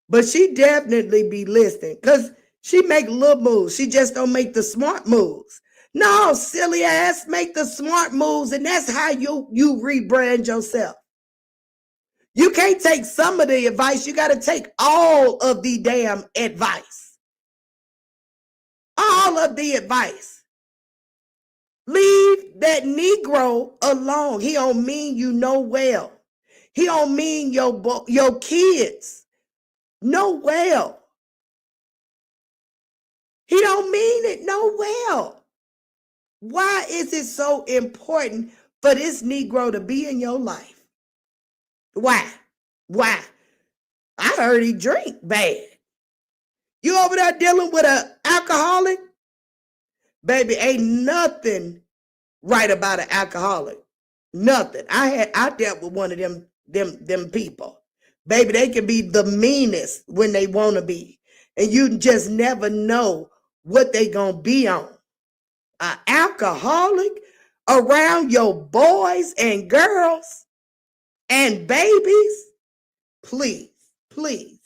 but she definitely be listening because she make little moves. She just don't make the smart moves. No, silly ass, make the smart moves, and that's how you rebrand yourself. You can't take some of the advice. You got to take all of the damn advice. All of the advice. Leave that Negro alone. He don't mean you no well. He don't mean your kids no well. He don't mean it no well. Why is it so important for this Negro to be in your life? Why? Why? I heard he drink bad. You over there dealing with an alcoholic? Baby, ain't nothing right about an alcoholic. Nothing. I dealt with one of them people. Baby, they can be the meanest when they want to be. And you just never know what they gonna be on. An alcoholic around your boys and girls and babies? Please, please,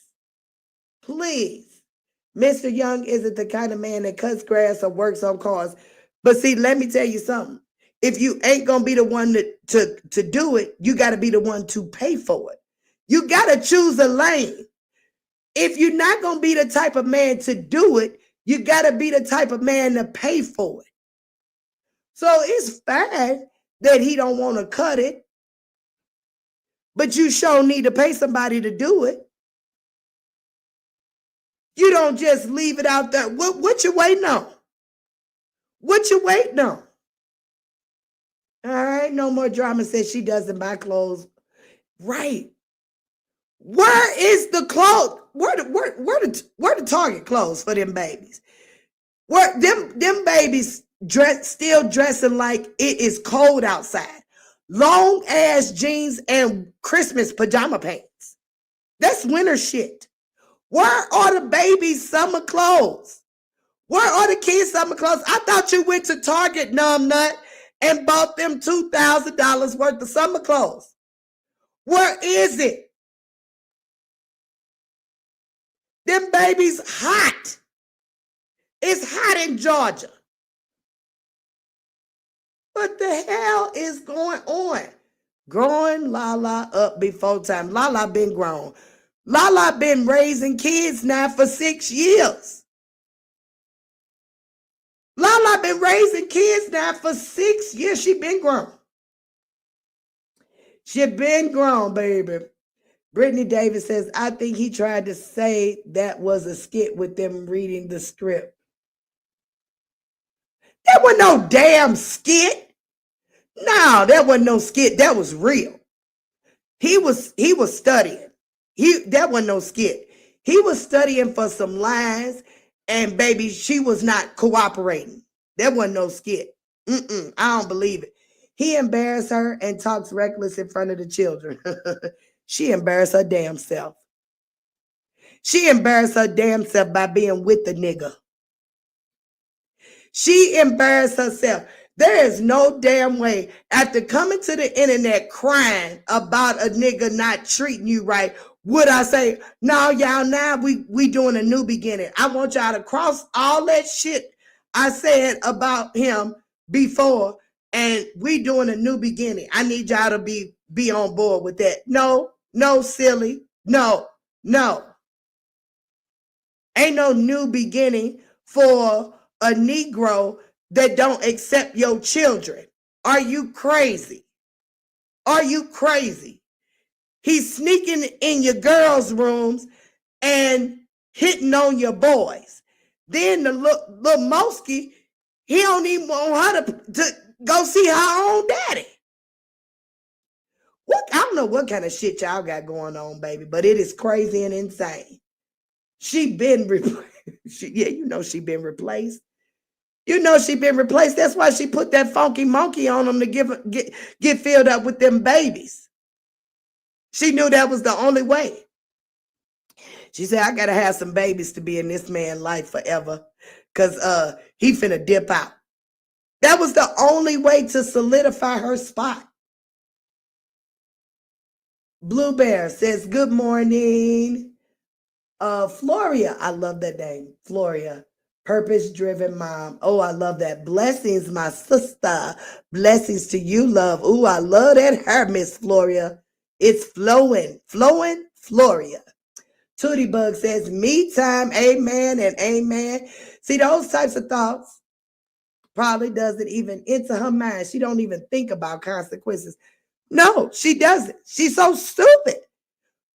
please. Mr. Young isn't the kind of man that cuts grass or works on cars. But see, let me tell you something. If you ain't going to be the one to do it, you got to be the one to pay for it. You got to choose a lane. If you're not going to be the type of man to do it, you got to be the type of man to pay for it. So it's fine that he don't want to cut it, but you sure need to pay somebody to do it. You don't just leave it out there. What you waiting on? What you waiting on? All right, no more drama. Says she doesn't buy clothes. Right. Where is the clothes? Where the Target clothes for them babies? Where them babies still dressing like it is cold outside. Long ass jeans and Christmas pajama pants. That's winter shit. Where are the babies' summer clothes? Where are the kids' summer clothes? I thought you went to Target, numbnut, and bought them $2,000 worth of summer clothes. Where is it? Them babies hot. It's hot in Georgia. What the hell is going on? Growing Lala up before time. Lala been grown. Lala been raising kids now for 6 years. Lala been raising kids now for 6 years. She been grown. She been grown, baby. Brittany Davis says, I think he tried to say that was a skit with them reading the script. That wasn't no damn skit. No, that wasn't no skit. That was real. He was studying. That wasn't no skit. He was studying for some lines, and baby, she was not cooperating. That wasn't no skit. I don't believe it. He embarrassed her and talks reckless in front of the children. She embarrassed her damn self. She embarrassed her damn self by being with the nigga. She embarrassed herself. There is no damn way, after coming to the internet crying about a nigga not treating you right, would I say, no, y'all, now we doing a new beginning. I want y'all to cross all that shit I said about him before, and we doing a new beginning. I need y'all to be on board with that. No, silly. No. Ain't no new beginning for a Negro that don't accept your children. Are you crazy? Are you crazy? He's sneaking in your girls' rooms and hitting on your boys. Then the little Mosky, he don't even want her to go see her own daddy. I don't know what kind of shit y'all got going on, baby, but it is crazy and insane. She been replaced. You know she been replaced. You know she been replaced. That's why she put that funky monkey on them to get filled up with them babies. She knew that was the only way. She said, I gotta have some babies to be in this man's life forever, because he finna dip out. That was the only way to solidify her spot. Blue Bear says, good morning. Floria, I love that name. Floria, purpose-driven mom. Oh, I love that. Blessings, my sister. Blessings to you, love. Oh, I love that hair, Miss Floria. It's flowing, Floria. Tootie Bug says, me time, amen and amen. See, those types of thoughts probably doesn't even enter her mind. She don't even think about consequences. No, she doesn't. She's so stupid.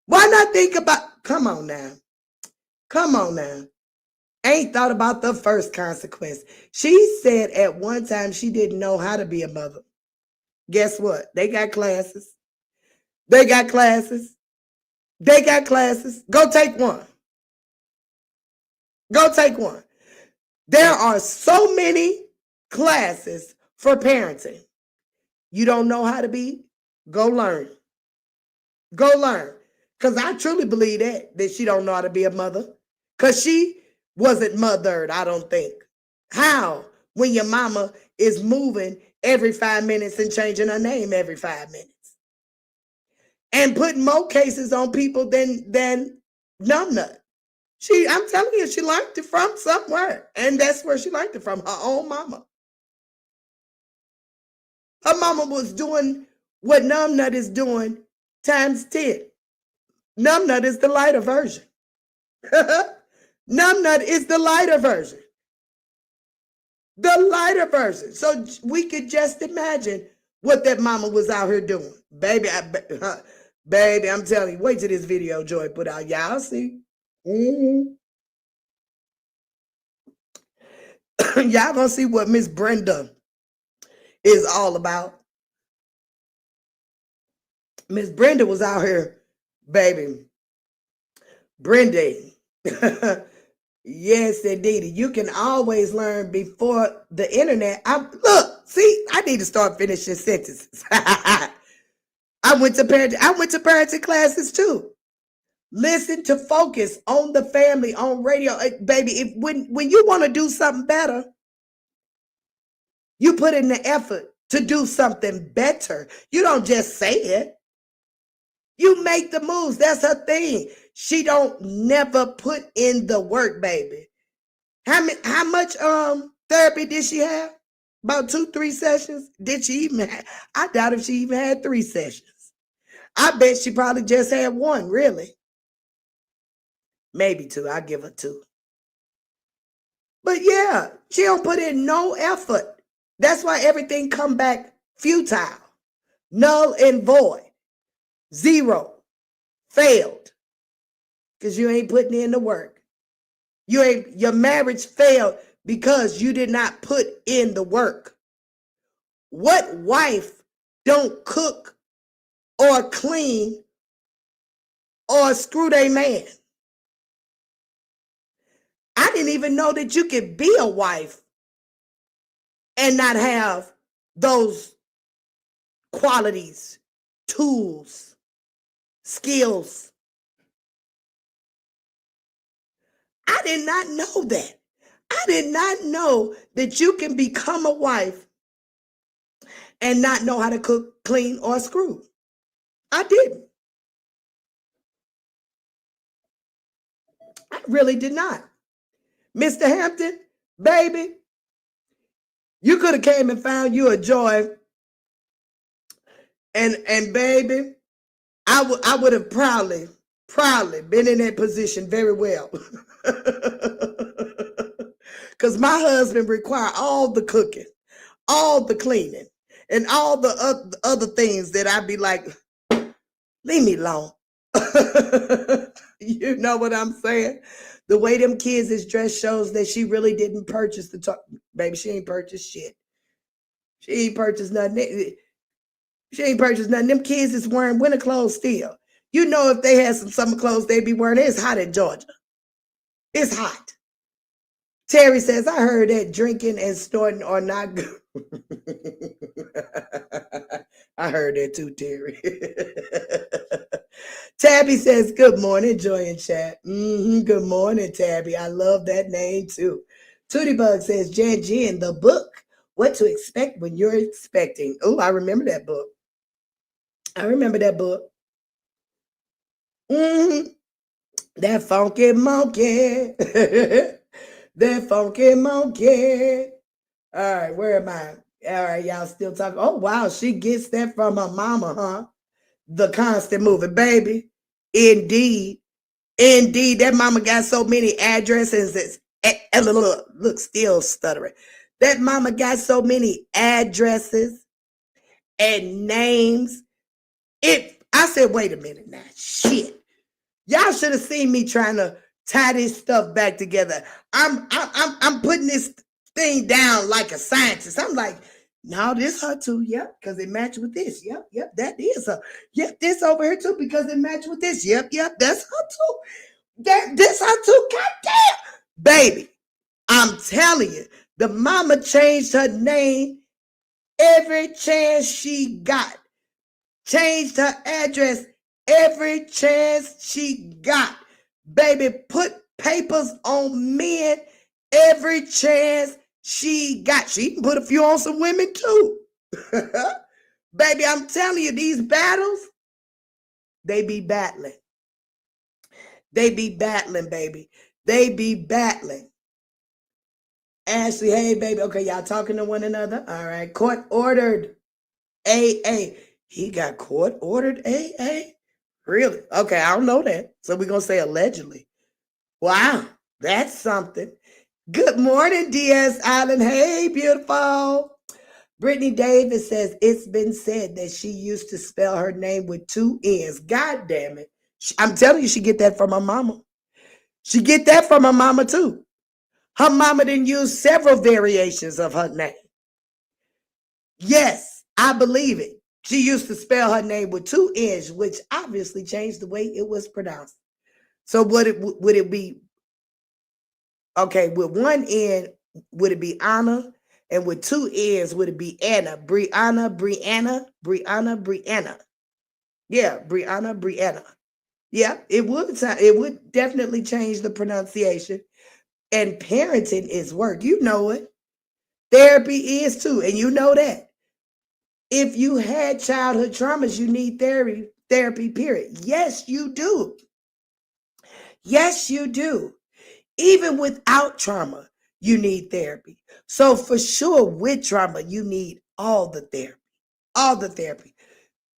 Why not think about, come on now. Ain't thought about the first consequence. She said at one time she didn't know how to be a mother. Guess what? They got classes. Go take one. There are so many classes for parenting. You don't know how to be? Go learn. Because I truly believe that she don't know how to be a mother. Because she wasn't mothered, I don't think. How? When your mama is moving every 5 minutes and changing her name every 5 minutes. And putting more cases on people than numbnut. I'm telling you, she learned it from somewhere. And that's where she learned it from, her own mama. Her mama was doing what numbnut is doing times 10. Numbnut is the lighter version. Numbnut is the lighter version. So we could just imagine what that mama was out here doing. Baby, baby, I'm telling you, wait till this video Joy put out. Y'all see. Y'all gonna see what Miss Brenda is all about. Miss Brenda was out here, baby. Brenda. Yes, indeed. You can always learn before the internet. I need to start finishing sentences. I went to parenting classes too. Listen to Focus on the Family on radio. Baby, when you want to do something better, you put in the effort to do something better. You don't just say it. You make the moves. That's her thing. She don't never put in the work, baby. How much therapy did she have? About 2-3 sessions? Did she even have? I doubt if she even had 3 sessions. I bet she probably just had 1, really. Maybe 2. I'll give her 2. But yeah, she don't put in no effort. That's why everything come back futile, null and void, 0, failed. Because you ain't putting in the work. Your marriage failed because you did not put in the work. What wife don't cook or clean or screw their man? I didn't even know that you could be a wife and not have those qualities, tools, skills. I did not know that. I did not know that you can become a wife and not know how to cook, clean, or screw. I didn't. I really did not. Mr. Hampton, baby, you could have came and found you a Joy. And baby, I would have proudly been in that position very well. Because my husband required all the cooking, all the cleaning, and all the other things that I'd be like, leave me alone. You know what I'm saying? The way them kids is dressed shows that she really didn't purchase the top. Baby, she ain't purchased shit. She ain't purchased nothing. Them kids is wearing winter clothes still. You know, if they had some summer clothes, they'd be wearing it. It's hot in Georgia. It's hot. Terry says, I heard that drinking and snorting are not good. I heard that too, Terry. Tabby says, good morning, Joy and chat. Good morning, Tabby. I love that name too. Tootie Bug says, Jan Jen, the book What to expect when you're expecting. Oh, I remember that book. I remember that book. Mm-hmm. That funky monkey. That funky monkey. All right, where am I? All right, y'all still talking. Oh, wow, she gets that from her mama, huh? The constant moving, baby. Indeed. Indeed, that mama got so many addresses. Look, still stuttering. That mama got so many addresses and names. I said, wait a minute now. Shit. Y'all should have seen me trying to tie this stuff back together. I'm putting this thing down like a scientist. I'm like, no, this her too. Yep, because it matched with this. Yep, that is her. Yep, this over here too because it matched with this. Yep, that's her too. This her too. Goddamn, baby. I'm telling you, the mama changed her name every chance she got. Changed her address every chance she got. Baby, put papers on men every chance she got. She can put a few on some women too. Baby, I'm telling you, these battles, they be battling. They be battling, baby. They be battling. Ashley, hey, baby. Okay, y'all talking to one another? All right. Court ordered AA. He got court ordered AA? Really? Okay, I don't know that. So we're going to say allegedly. Wow, that's something. Good morning, DS Island. Hey, beautiful. Brittany Davis says, it's been said that she used to spell her name with 2 N's. God damn it. I'm telling you, she get that from her mama. She get that from her mama, too. Her mama didn't use several variations of her name. Yes, I believe it. She used to spell her name with 2 N's, which obviously changed the way it was pronounced. So would it be, okay, with 1 N, would it be Anna? And with 2 N's, would it be Anna? Briana. Yeah, Briana. Yeah, it would definitely change the pronunciation. And parenting is work. You know it. Therapy is too. And you know that. If you had childhood traumas, you need therapy, period. Yes, you do. Yes, you do. Even without trauma, you need therapy. So for sure, with trauma, you need all the therapy.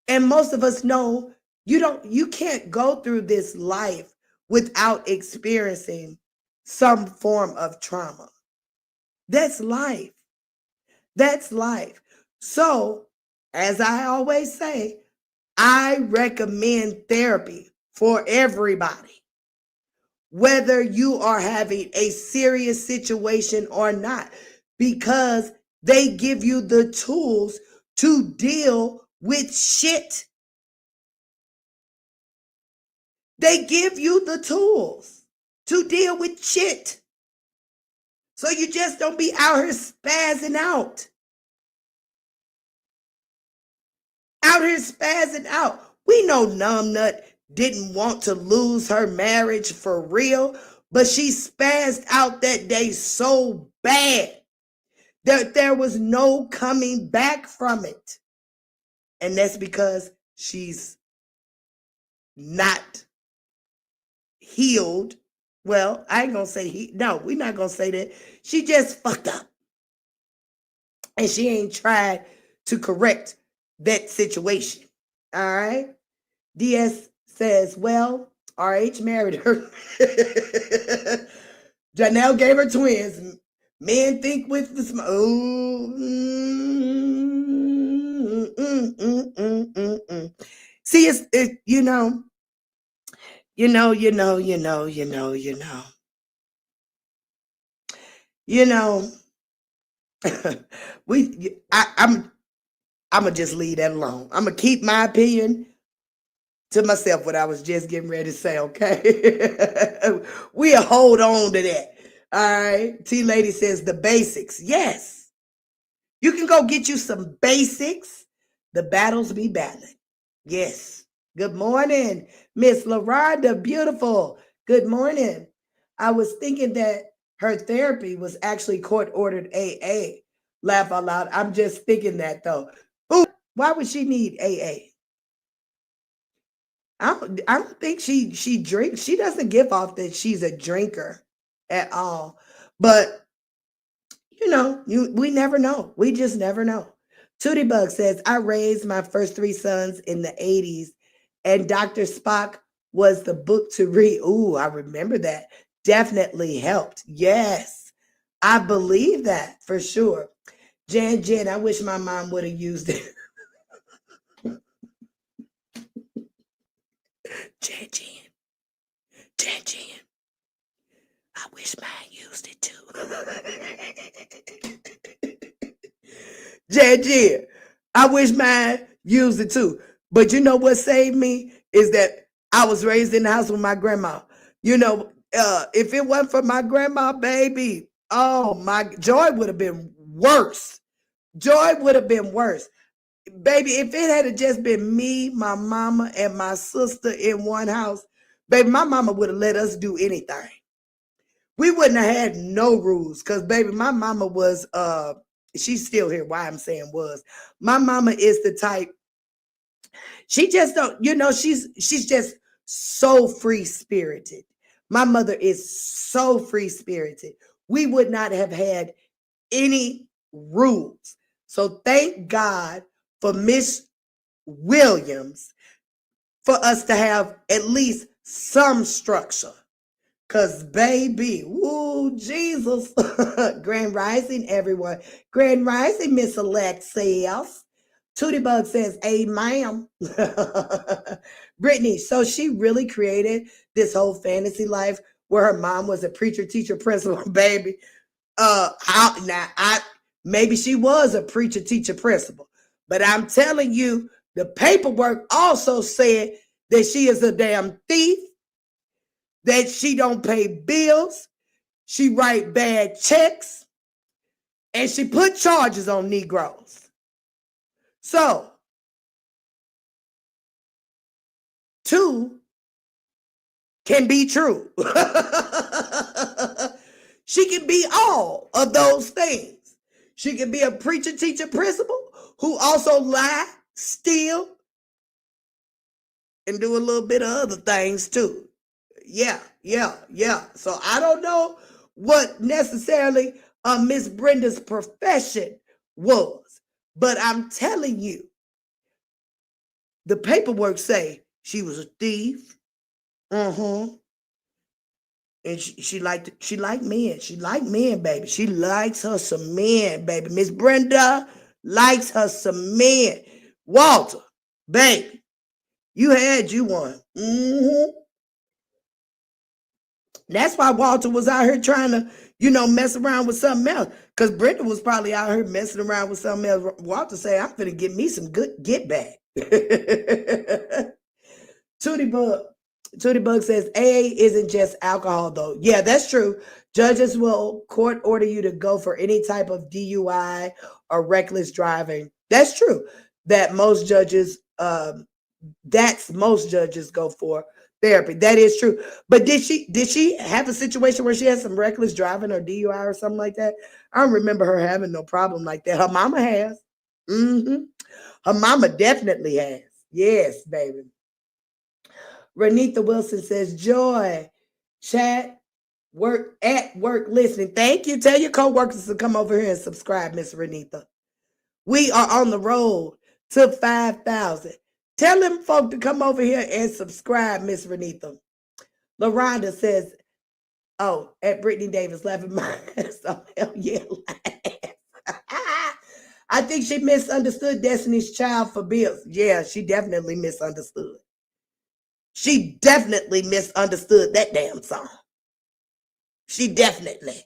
And most of us know you can't go through this life without experiencing some form of trauma. That's life. That's life. So, as I always say, I recommend therapy for everybody, whether you are having a serious situation or not, because they give you the tools to deal with shit. They give you the tools to deal with shit. So you just don't be out here spazzing out. Out here spazzing out. We know Numbnut didn't want to lose her marriage for real, but she spazzed out that day so bad that there was no coming back from it. And that's because she's not healed. Well, I ain't gonna say no, we're not gonna say that. She just fucked up. And she ain't tried to correct that situation. All right. DS says, well, RH married her. Janelle gave her twins. Men think with the smoke. See, it's I'm gonna just leave that alone. I'm gonna keep my opinion to myself, what I was just getting ready to say, okay? We'll hold on to that. All right. T Lady says the basics. Yes. You can go get you some basics. The battles be battling. Yes. Good morning, Miss LaRonda, beautiful. Good morning. I was thinking that her therapy was actually court-ordered AA. Laugh out loud. I'm just thinking that though. Ooh, why would she need AA? I don't think she drinks. She doesn't give off that she's a drinker at all. But we never know. We just never know. Tootie Bug says, I raised my first three sons in the 80s, and Dr. Spock was the book to read. Ooh, I remember that. Definitely helped. Yes, I believe that for sure. Jen, I wish my mom would have used it. Jen, I wish mine used it too. Jen, I wish mine used it too. But you know what saved me is that I was raised in the house with my grandma. If it wasn't for my grandma, baby, oh my, joy would have been worse. Joy would have been worse. Baby, if it had just been me, my mama, and my sister in one house, baby, my mama would have let us do anything. We wouldn't have had no rules because, baby, my mama was, she's still here. Why I'm saying was, my mama is the type, she just don't, she's just so free spirited. My mother is so free spirited. We would not have had any rules. So thank God for Miss Williams for us to have at least some structure. Cause baby, woo, Jesus. Grand Rising, everyone. Grand Rising, Miss Alexios. Tootie Bug says, amen. Brittany, so she really created this whole fantasy life where her mom was a preacher, teacher, principal, baby. Maybe she was a preacher, teacher, principal, but I'm telling you, the paperwork also said that she is a damn thief, that she don't pay bills, she write bad checks, and she put charges on Negroes. So, two can be true. She can be all of those things. She can be a preacher, teacher, principal who also lie, steal, and do a little bit of other things too. Yeah. So I don't know what necessarily Miss Brenda's profession was, but I'm telling you, the paperwork say she was a thief. And she liked men. She liked men, baby. She likes her some men, baby. Miss Brenda likes her some men. Walter, baby, you had you one. That's why Walter was out here trying to, mess around with something else. Because Brenda was probably out here messing around with something else. Walter said, I'm going to get me some good get back. Tootie Bug says, AA isn't just alcohol, though. Yeah, that's true. Judges will court order you to go for any type of DUI or reckless driving. That's true. That most judges go for therapy. That is true. But did she have a situation where she had some reckless driving or DUI or something like that? I don't remember her having no problem like that. Her mama has. Her mama definitely has. Yes, baby. Renita Wilson says, Joy, chat, at work listening. Thank you. Tell your coworkers to come over here and subscribe, Miss Renita. We are on the road to 5,000. Tell them folk to come over here and subscribe, Miss Renita. LaRonda says, oh, at Brittany Davis, laughing my ass off. Hell yeah. I think she misunderstood Destiny's Child for bills. Yeah, she definitely misunderstood. She definitely misunderstood that damn song. She definitely.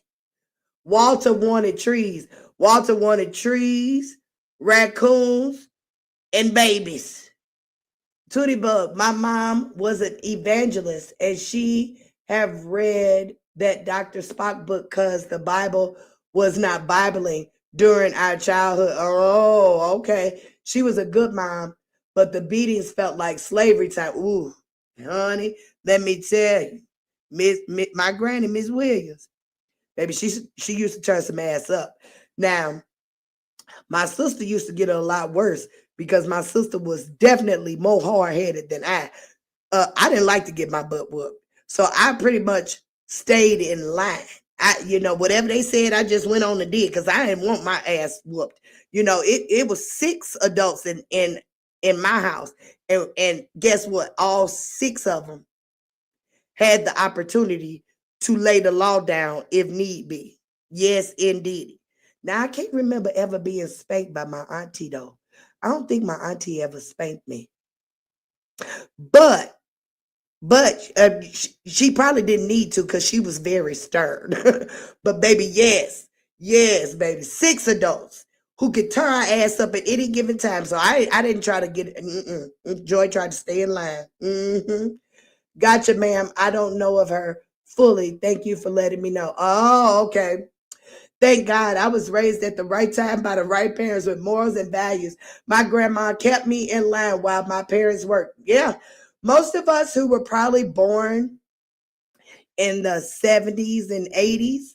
Walter wanted trees. Walter wanted trees, raccoons, and babies. Tootie Bug, my mom was an evangelist, and she have read that Dr. Spock book because the Bible was not Bibling during our childhood. Oh, okay. She was a good mom, but the beatings felt like slavery time. Ooh, honey, let me tell you, my granny, Miss Williams, baby, she used to turn some ass up. Now, My sister used to get a lot worse because my sister was definitely more hard headed than I. I didn't like to get my butt whooped, so I pretty much stayed in line. Whatever they said, I just went on and did because I didn't want my ass whooped. It was 6 adults in my house, and guess what? All 6 of them had the opportunity to lay the law down if need be. Yes, indeed. Now I can't remember ever being spanked by my auntie though. I don't think my auntie ever spanked me, but she probably didn't need to because she was very stern. But baby, yes, baby, 6 adults who could turn our ass up at any given time. So I didn't try to get Joy tried to stay in line. Gotcha, ma'am. I don't know of her fully. Thank you for letting me know. Oh, okay. Thank God I was raised at the right time by the right parents with morals and values. My grandma kept me in line while my parents worked. Yeah. Most of us who were probably born in the 70s and 80s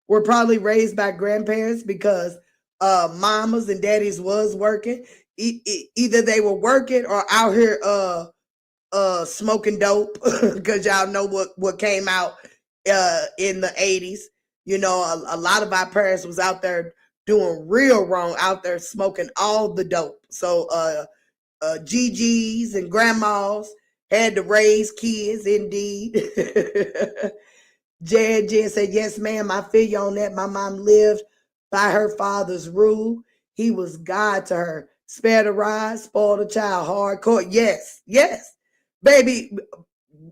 were probably raised by grandparents because mamas and daddies was working. Either they were working or out here smoking dope because y'all know what came out in the 80s. A lot of our parents was out there doing real wrong, out there smoking all the dope. So GGs and grandmas had to raise kids, indeed. Jan said, yes, ma'am, I feel you on that. My mom lived by her father's rule. He was God to her. Spare the rod, spoil the child, hardcore. Yes. Baby,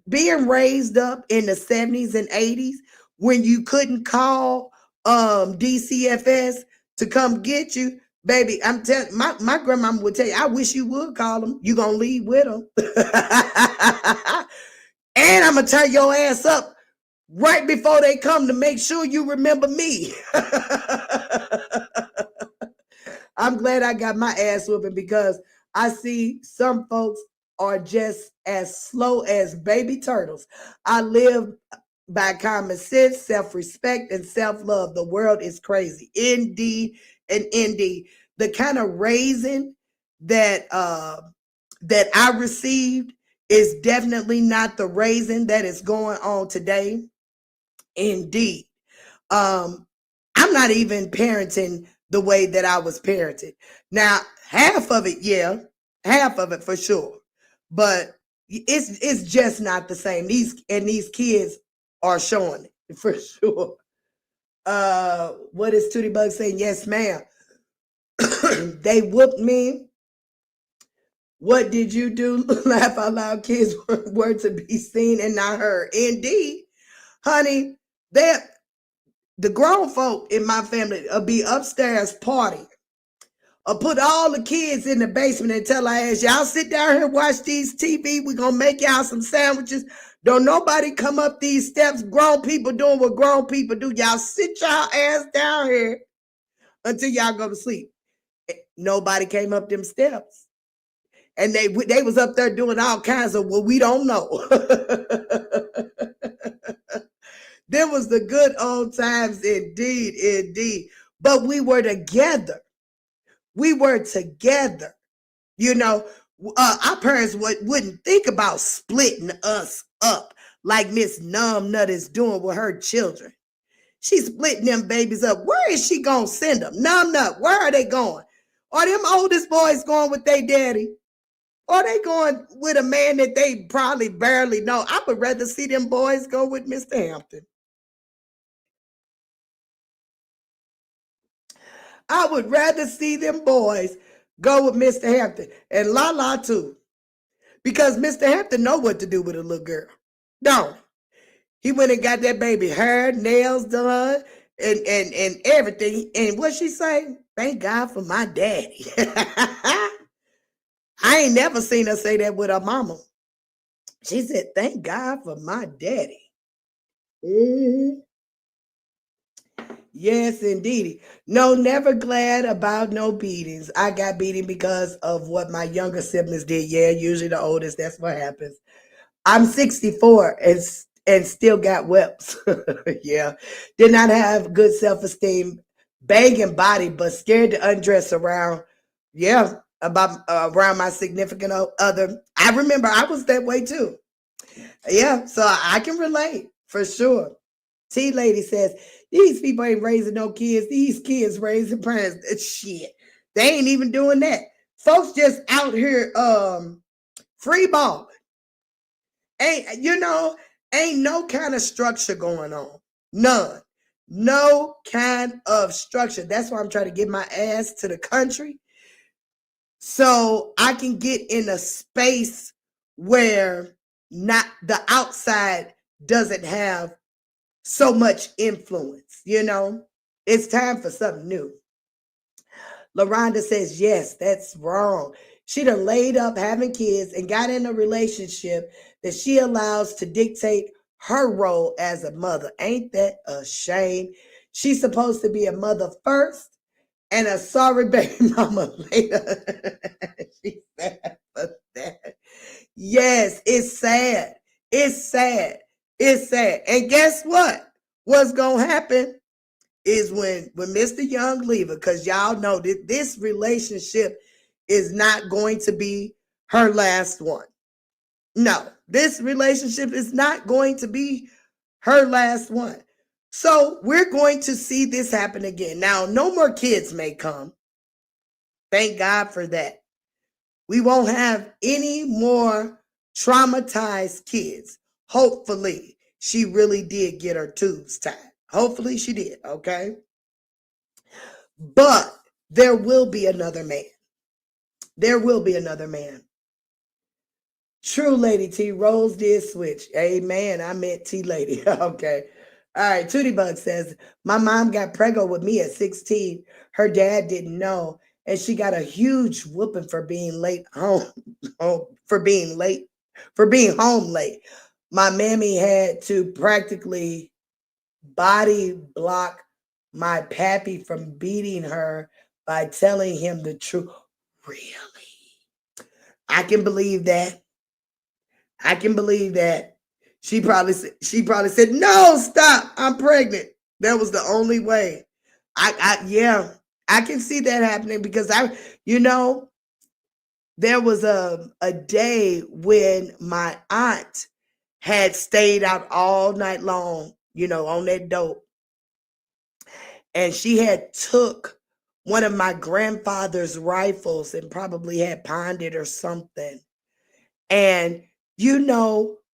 being raised up in the 70s and 80s when you couldn't call DCFS to come get you, baby, I'm telling my grandmama would tell you, I wish you would call them. You gonna leave with them. And I'm gonna turn your ass up right before they come to make sure you remember me. I'm glad I got my ass whooping because I see some folks are just as slow as baby turtles. I live by common sense, self-respect, and self-love. The world is crazy. Indeed and indeed. The kind of raising that I received is definitely not the raising that is going on today. Indeed. I'm not even parenting the way that I was parented. Now, half of it for sure. But it's just not the same. These kids are showing it for sure. What is Tootie Bug saying? Yes, ma'am. They whooped me. What did you do? Laugh out loud. Kids were to be seen and not heard. Indeed, honey, the grown folk in my family will be upstairs partying. Or put all the kids in the basement and tell our ass, y'all sit down here and watch these TV. We're going to make y'all some sandwiches. Don't nobody come up these steps. Grown people doing what grown people do. Y'all sit y'all ass down here until y'all go to sleep. Nobody came up them steps. And they was up there doing all kinds of what we don't know. There was the good old times, indeed. But we were together. Our parents wouldn't think about splitting us up like Miss Numbnut is doing with her children. She's splitting them babies up. Where is she going to send them? Numbnut, where are they going? Are them oldest boys going with their daddy? Or they going with a man that they probably barely know? I would rather see them boys go with Mr. Hampton. I would rather see them boys go with Mr. Hampton and Lala too. Because Mr. Hampton know what to do with a little girl. Don't. He went and got that baby hair, nails done, and everything. And what she say? Thank God for my daddy. I ain't never seen her say that with her mama. She said, thank God for my daddy. Mm-hmm. Yes, indeed. No, never glad about no beatings. I got beating because of what my younger siblings did. Yeah, usually the oldest, that's what happens. I'm 64 and still got whips. Yeah. Did not have good self-esteem banging body, but scared to undress around. Yeah, about around my significant other. I remember I was that way too. Yeah, so I can relate for sure. T Lady says, these people ain't raising no kids. These kids raising parents. Shit. They ain't even doing that. Folks just out here free balling. Ain't no kind of structure going on. None. No kind of structure. That's why I'm trying to get my ass to the country so I can get in a space where not the outside doesn't have so much influence. It's time for something new. LaRonda says, yes, that's wrong. She done laid up having kids and got in a relationship that she allows to dictate her role as a mother. Ain't that a shame? She's supposed to be a mother first and a sorry baby mama later. She said for that. Yes, it's sad. It's sad. It's sad. And guess what? What's going to happen is when Mr. Young leave her, because y'all know that this relationship is not going to be her last one. No, this relationship is not going to be her last one. So we're going to see this happen again. Now, no more kids may come. Thank God for that. We won't have any more traumatized kids. Hopefully, she really did get her tubes tied. Hopefully she did, okay? But there will be another man. There will be another man. True Lady T. Rose did switch. Amen. I meant T Lady. Okay. All right. Tootie Bug says, my mom got pregnant with me at 16. Her dad didn't know. And she got a huge whooping for being late home. For being home late. My mammy had to practically body block my pappy from beating her by telling him the truth. Really? I can believe that. I can believe that. She probably said, no, stop. I'm pregnant. That was the only way. Yeah, I can see that happening because there was a day when my aunt had stayed out all night long, on that dope. And she had took one of my grandfather's rifles and probably had pawned it or something. And,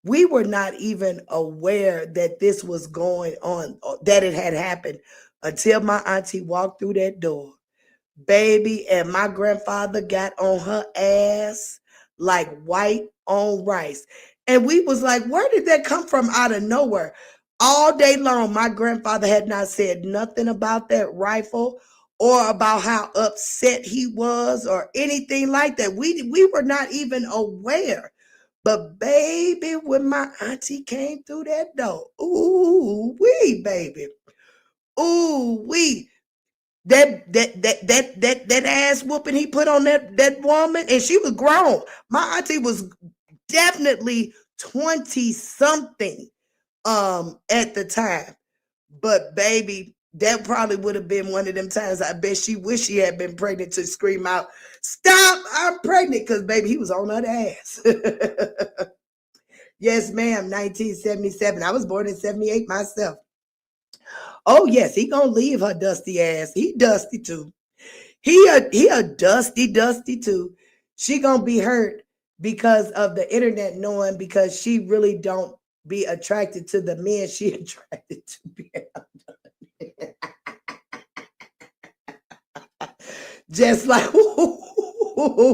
we were not even aware that this was going on, that it had happened until my auntie walked through that door. Baby, and my grandfather got on her ass like white on rice. And we was like, where did that come from out of nowhere? All day long, my grandfather had not said nothing about that rifle or about how upset he was or anything like that. We were not even aware. But baby, when my auntie came through that door, ooh wee, baby, ooh wee, that ass whooping he put on that woman, and she was grown. My auntie was definitely 20 something at the time, but baby, that probably would have been one of them times I bet she wished she had been pregnant to scream out, stop, I'm pregnant, because baby, he was on her ass. Yes, ma'am, 1977. I was born in 78 myself. Oh, yes, he gonna leave her dusty ass. He dusty too. He a dusty too. She gonna be hurt because of the internet knowing, because she really don't be attracted to the men she attracted to be. Just like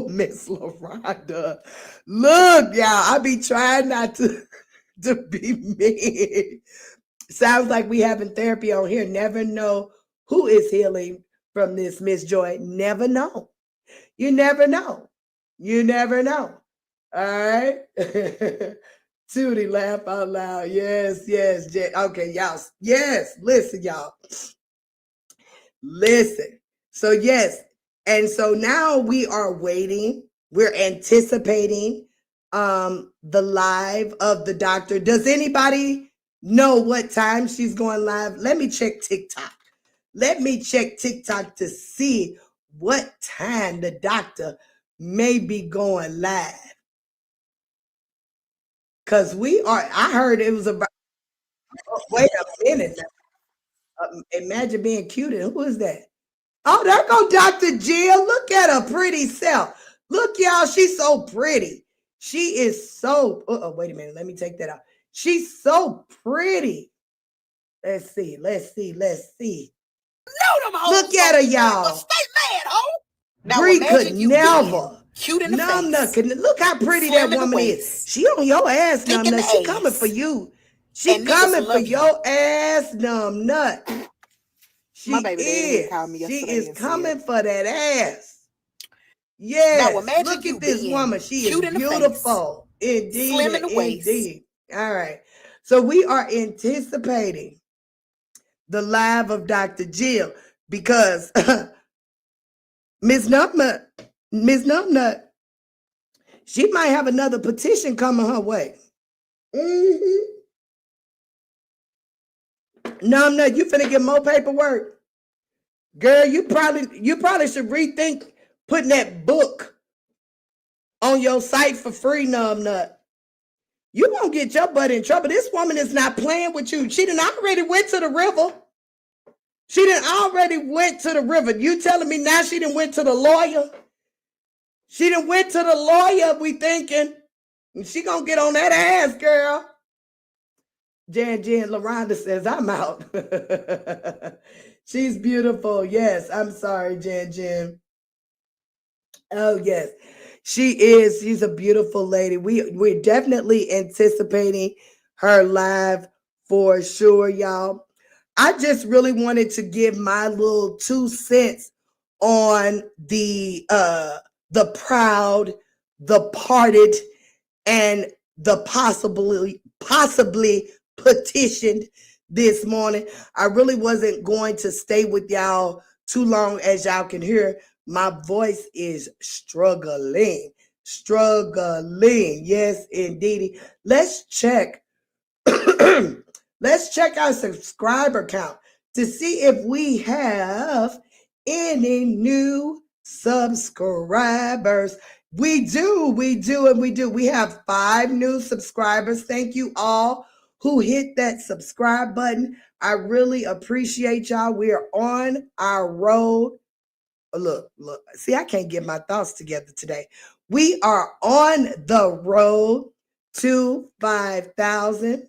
Miss LaRonda. Look, y'all, I be trying not to be mean. Sounds like we having therapy on here. Never know who is healing from this, Miss Joy. Never know. You never know. You never know. All right. Tootie, laugh out loud. Yes. Okay, y'all. Yes. Listen, y'all. Listen. So, yes. And so now we are waiting. We're anticipating the live of the doctor. Does anybody know what time she's going live? Let me check TikTok. Let me check TikTok to see what time the doctor may be going live. Because I heard it was about, wait a minute now. Imagine being cute. And who is that? Oh, there go Dr. Jill. Look at her pretty self. Look, y'all, she's so pretty. She is so, wait a minute. Let me take that out. She's so pretty. Let's see. Look at her, y'all. Stay mad, ho. Now Bree could imagine you never. cute in the Numbnut face. look how pretty Slim that in the woman is. waist. She on your ass, Thick in Numbnut. the She coming ass. for you. She And niggas coming for love you. your ass, Numbnut. She My baby daddy had called me is. She yesterday is and coming said, for that ass. Yes. now imagine Look you at this being woman. She is cute in the face, beautiful. Indeed. slim in the waist. Indeed. All right. So we are anticipating the live of Dr. Jill because Miss Numbnut, she might have another petition coming her way. Numbnut, you finna get more paperwork. Girl, you probably should rethink putting that book on your site for free, Numbnut. You won't get your butt in trouble. This woman is not playing with you. She done already went to the river. You telling me now she done went to the lawyer? She done went to the lawyer, we thinking. And she gonna get on that ass, girl. Jan LaRonda says, I'm out. She's beautiful. Yes, I'm sorry, Jan. Oh, yes. She is. She's a beautiful lady. We're definitely anticipating her live for sure, y'all. I just really wanted to give my little 2 cents on the proud, the parted, and the possibly petitioned this morning. I really wasn't going to stay with y'all too long. As y'all can hear, my voice is struggling. Yes, indeed. Let's check. Let's check our subscriber count to see if we have any new subscribers. We do. We have 5 new subscribers. Thank you all who hit that subscribe button. I really appreciate y'all. We are on our road. Look. See, I can't get my thoughts together today. We are on the road to 5,000.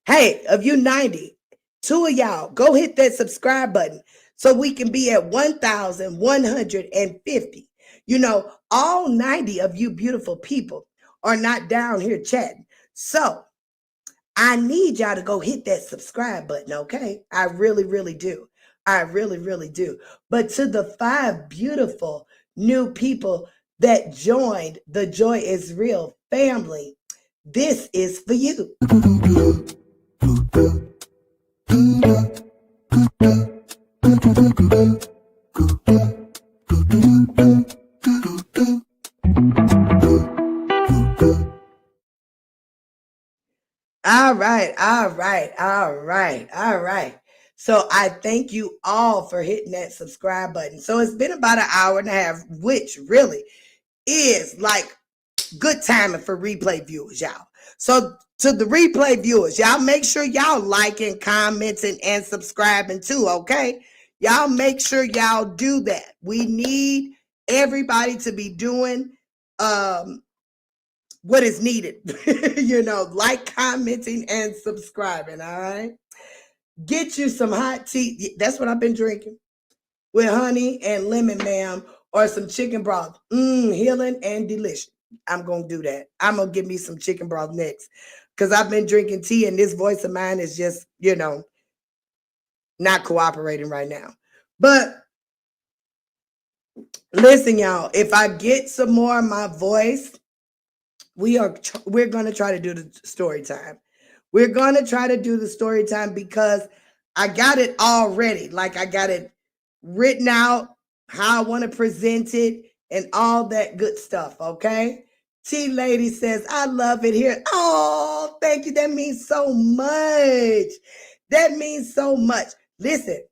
Hey, of you 90, 2 of y'all, go hit that subscribe button so we can be at 1,150. You know, all 90 of you beautiful people are not down here chatting. So I need y'all to go hit that subscribe button, okay? I really do. I really do. But to the 5 beautiful new people that joined the Joy is Real family, this is for you. All right. So I thank you all for hitting that subscribe button. So it's been about an hour and a half, which really is like good timing for replay viewers, y'all. So to the replay viewers, y'all make sure y'all liking, commenting, and subscribing too, okay? Y'all make sure y'all do that. We need everybody to be doing what is needed. Like, commenting, and subscribing, all right? Get you some hot tea. That's what I've been drinking with honey and lemon, ma'am, or some chicken broth. Healing and delicious. I'm going to do that. I'm going to give me some chicken broth next because I've been drinking tea and this voice of mine is just, not cooperating right now. But listen, y'all, if I get some more of my voice, we're going to try to do the story time. We're going to try to do the story time because I got it already. Like, I got it written out, how I want to present it, and all that good stuff, okay? T Lady says, I love it here. Oh, thank you. That means so much. Listen,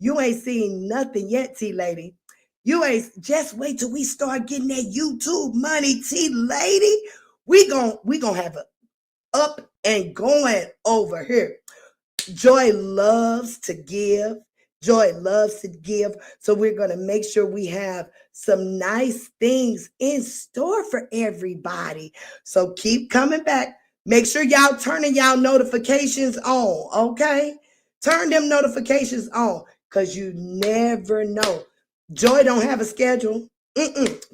You ain't seen nothing yet, T-Lady. You ain't, just wait till we start getting that YouTube money, T-Lady. We gonna have it up and going over here. Joy loves to give. Joy loves to give. So we're going to make sure we have some nice things in store for everybody. So keep coming back. Make sure y'all turning y'all notifications on, okay? Turn them notifications on because you never know. Joy don't have a schedule.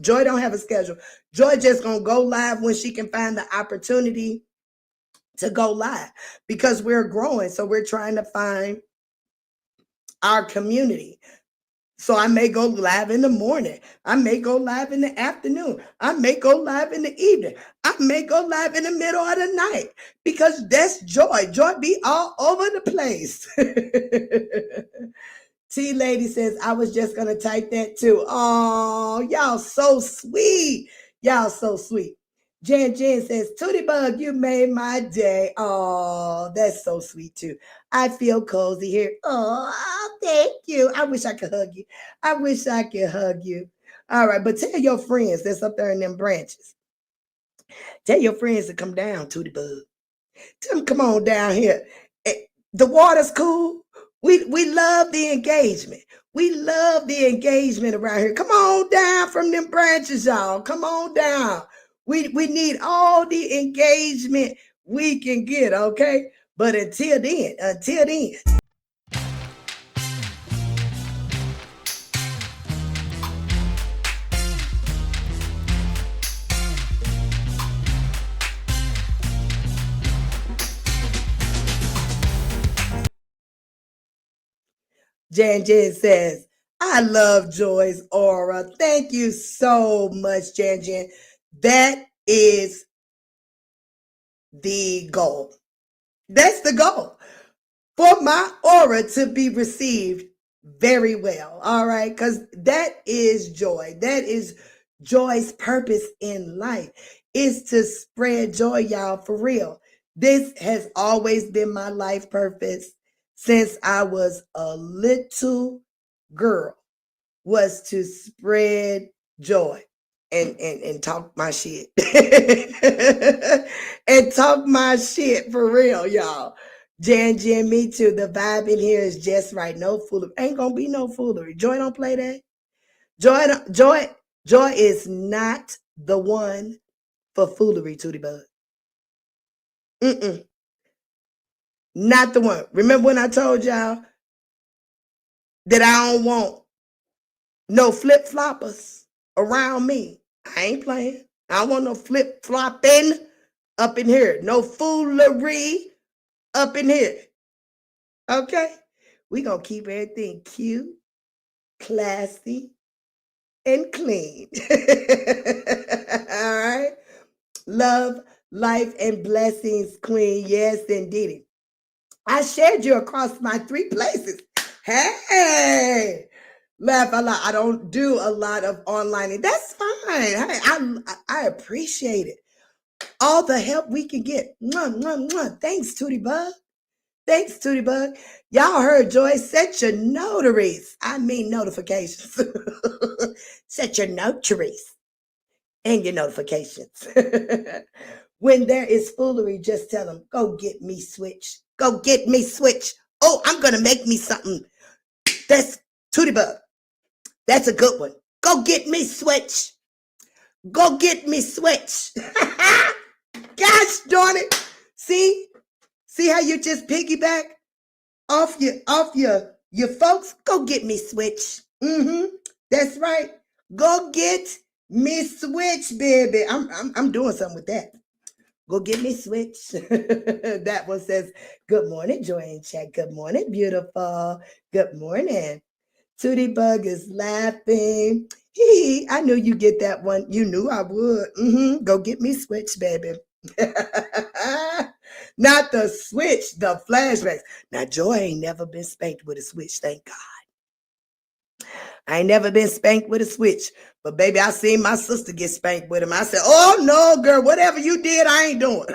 Joy don't have a schedule. Joy just going to go live when she can find the opportunity to go live because we're growing. So we're trying to find our community. So I may go live in the morning. I may go live in the afternoon. I may go live in the evening. I may go live in the middle of the night because that's Joy. Joy be all over the place. T-Lady says, I was just going to type that too. Oh, y'all so sweet. Y'all so sweet. Jen says, Tootie Bug, you made my day. Oh, that's so sweet too. I feel cozy here. Oh, thank you. I wish I could hug you. I wish I could hug you. All right, but tell your friends that's up there in them branches. Tell your friends to come down, Tootie Bug. Tell them come on down here. The water's cool. We love the engagement. We love the engagement around here. Come on down from them branches, y'all. Come on down. We need all the engagement we can get, okay? But until then. Jan says, I love Joy's aura. Thank you so much, Jan. That is the goal. That's the goal. For my aura to be received very well. All right. Because that is Joy. That is Joy's purpose in life, is to spread joy, y'all, for real. This has always been my life purpose since I was a little girl, was to spread joy and talk my shit. And talk my shit for real, y'all. Jan, me too. The vibe in here is just right. No foolery. Ain't gonna be no foolery. Joy don't play that. Joy is not the one for foolery, Tootie Bug. Not the one. Remember when I told y'all that I don't want no flip-floppers around me? I ain't playing. I don't want no flip-flopping up in here. No foolery up in here. Okay? We gonna keep everything cute, classy, and clean. All right? Love, life, and blessings, Queen. Yes, indeed. I shared you across my 3 places. Hey! Laugh a lot. I don't do a lot of online, and that's fine. Hey, I appreciate it. All the help we can get. Mwah, mwah, mwah. Thanks, Tootie Bug. Thanks, Tootie Bug. Y'all heard Joy. Set your notaries. I mean notifications. Set your notaries and your notifications. When there is foolery, just tell them, go get me switch. Go get me switch. Oh, I'm going to make me something. That's Tootie Bug. That's a good one. Go get me switch. Go get me switch. Gosh darn it. See how you just piggyback off your folks? Go get me switch. That's right. Go get me switch, baby. I'm doing something with that. Go get me switch. That one says, good morning, Joy and Chat. Good morning, beautiful. Good morning. Tootie Bug is laughing. I knew you get that one. You knew I would. Go get me switch, baby. Not the switch, the flashbacks. Now, Joy ain't never been spanked with a switch, thank God. I ain't never been spanked with a switch. But, baby, I seen my sister get spanked with him. I said, oh, no, girl, whatever you did, I ain't doing.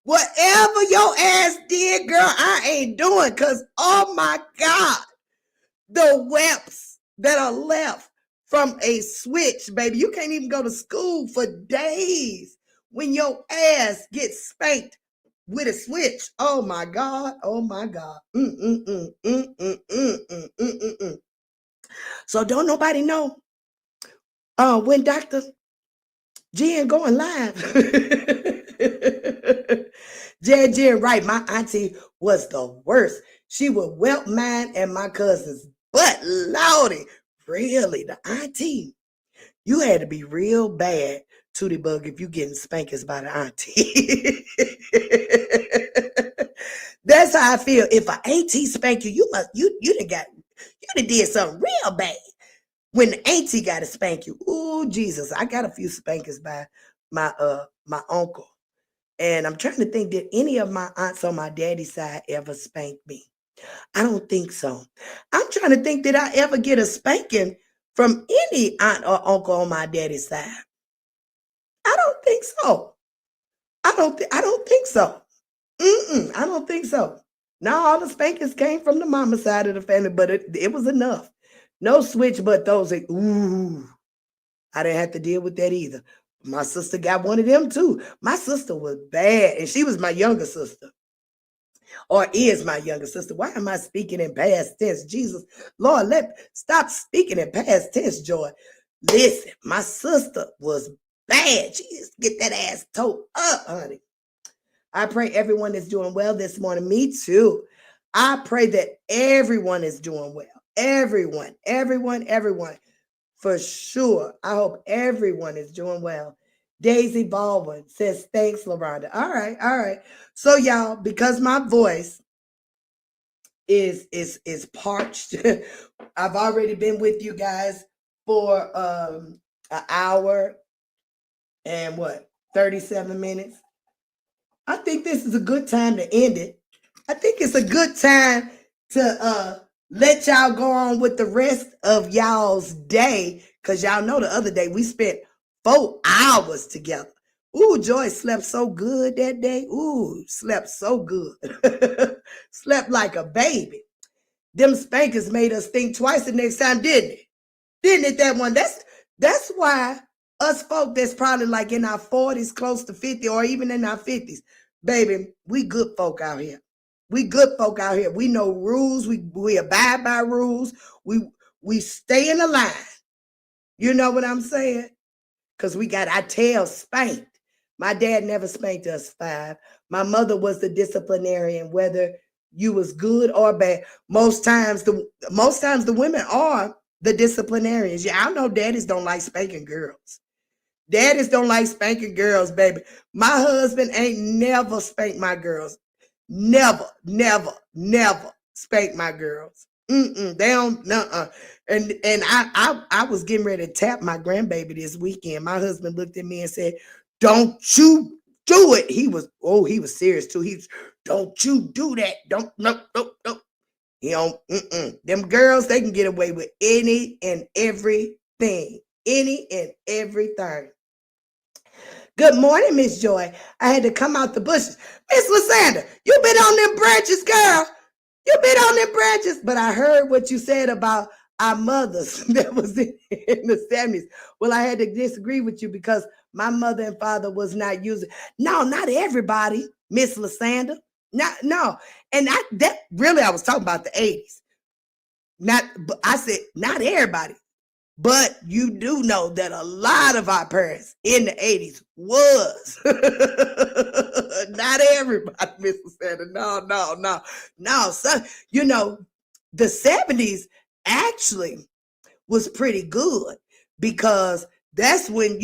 Whatever your ass did, girl, I ain't doing, because, oh my God, the whelps that are left from a switch, baby. You can't even go to school for days when your ass gets spanked with a switch. Oh my God. Oh my God. So don't nobody know when Dr. Jen going live. Jen, right. My auntie was the worst. She would whelp mine and my cousins. But Lordy, really, the auntie, you had to be real bad, Tootie Bug, if you getting spankings by the auntie. That's how I feel. If an auntie spank you, you done did something real bad. When the auntie got to spank you, ooh, Jesus, I got a few spankings by my uncle. And I'm trying to think, did any of my aunts on my daddy's side ever spank me? I don't think so. I'm trying to think, did I ever get a spanking from any aunt or uncle on my daddy's side? I don't think so. I don't think so. I don't think so. Now all the spankings came from the mama side of the family, but it was enough. No switch, but those, ooh, I didn't have to deal with that either. My sister got one of them too. My sister was bad, and she was my younger sister, or is my younger sister. Why am I speaking in past tense? Jesus, Lord, stop speaking in past tense, Joy. Listen, my sister was bad. She used to get that ass towed up, honey. I pray everyone is doing well this morning. Me too. I pray that everyone is doing well. Everyone. For sure. I hope everyone is doing well. Daisy Baldwin says, thanks, LaRonda. All right. So, y'all, because my voice is parched, I've already been with you guys for an hour and 37 minutes. I think this is a good time to end it. I think it's a good time to let y'all go on with the rest of y'all's day, because y'all know the other day we spent 4 hours together. Ooh, Joy slept so good that day. Ooh, slept so good. Slept like a baby. Them spankers made us think twice the next time, didn't it? Didn't it, that one? That's why us folk that's probably like in our 40s, close to 50, or even in our 50s, baby, we good folk out here. We good folk out here. We know rules. We abide by rules. We stay in the line. You know what I'm saying? Because we got our tails spanked. My dad never spanked us 5. My mother was the disciplinarian, whether you was good or bad. Most times the women are the disciplinarians. Yeah, I know daddies don't like spanking girls. Daddies don't like spanking girls, baby. My husband ain't never spanked my girls. Never spank my girls. They don't. And I was getting ready to tap my grandbaby this weekend. My husband looked at me and said, "Don't you do it." He was serious too. Don't you do that? Don't no. You know, them girls, they can get away with any and everything. Good morning, Miss Joy. I had to come out the bushes. Miss Lysandra, you been on them branches, girl. You been on them branches. But I heard what you said about our mothers that was in the 70s. Well, I had to disagree with you because my mother and father was not using. No, not everybody, Miss Lysandra. No. And I was talking about the 80s. I said not everybody. But you do know that a lot of our parents in the 80s was. Not everybody, Mr. Sanders. No. So, the 70s actually was pretty good because that's when,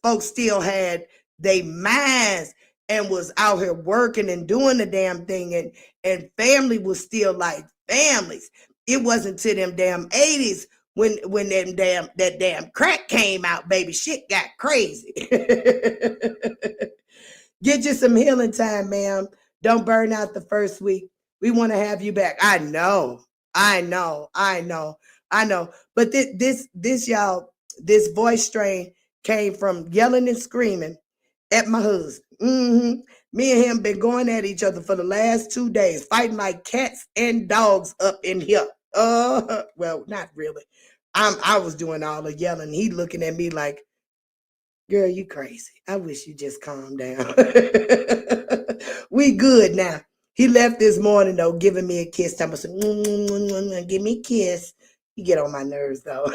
folks still had their minds and was out here working and doing the damn thing, and family was still like families. It wasn't to them damn 80s when that damn crack came out, baby. Shit got crazy. Get you some healing time, ma'am. Don't burn out the first week. We want to have you back. I know. But this y'all, this voice strain came from yelling and screaming at my husband. Me and him been going at each other for the last 2 days, fighting like cats and dogs up in here. Well, not really. I was doing all the yelling. He looking at me like, girl, you crazy. I wish you just calm down. We good now. He left this morning though, giving me a kiss. Time I said, give me a kiss. You get on my nerves though.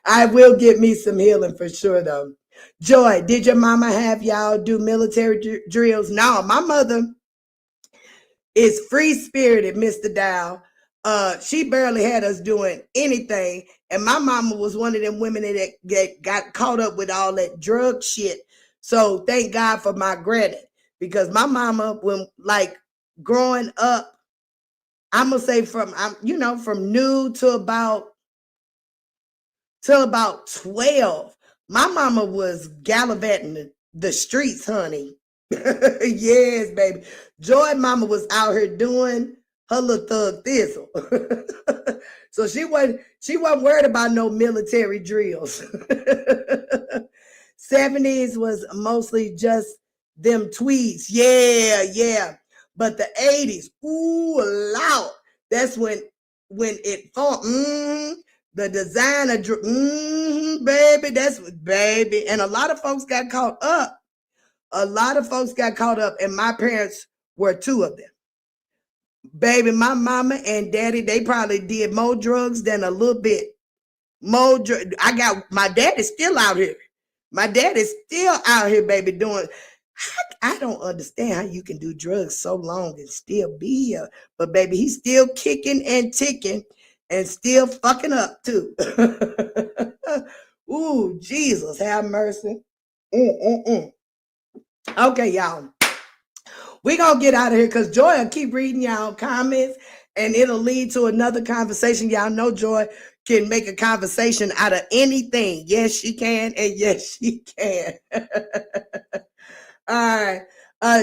I will get me some healing for sure though. Joy, did your mama have y'all do military drills? No, my mother is free spirited, Mr. Dow. She barely had us doing anything. And my mama was one of them women that got caught up with all that drug shit. So thank God for my granny. Because my mama, when like growing up, I'm gonna say from new to about 12, my mama was gallivanting the streets, honey. Yes, baby. Joy mama was out here doing her little thug thistle. So she wasn't worried about no military drills. 70s was mostly just them tweets. Yeah. But the 80s, ooh, loud. That's when it fought. The designer, baby, that's baby. And a lot of folks got caught up. And my parents were two of them. Baby, my mama and daddy, they probably did more drugs than a little bit. More my daddy's still out here. Baby, doing. I don't understand how you can do drugs so long and still be here. But baby, he's still kicking and ticking and still fucking up too. Ooh, Jesus, have mercy. Okay, y'all. We're going to get out of here because Joy will keep reading y'all comments and it'll lead to another conversation. Y'all know Joy can make a conversation out of anything. Yes, she can. And yes, she can. All right.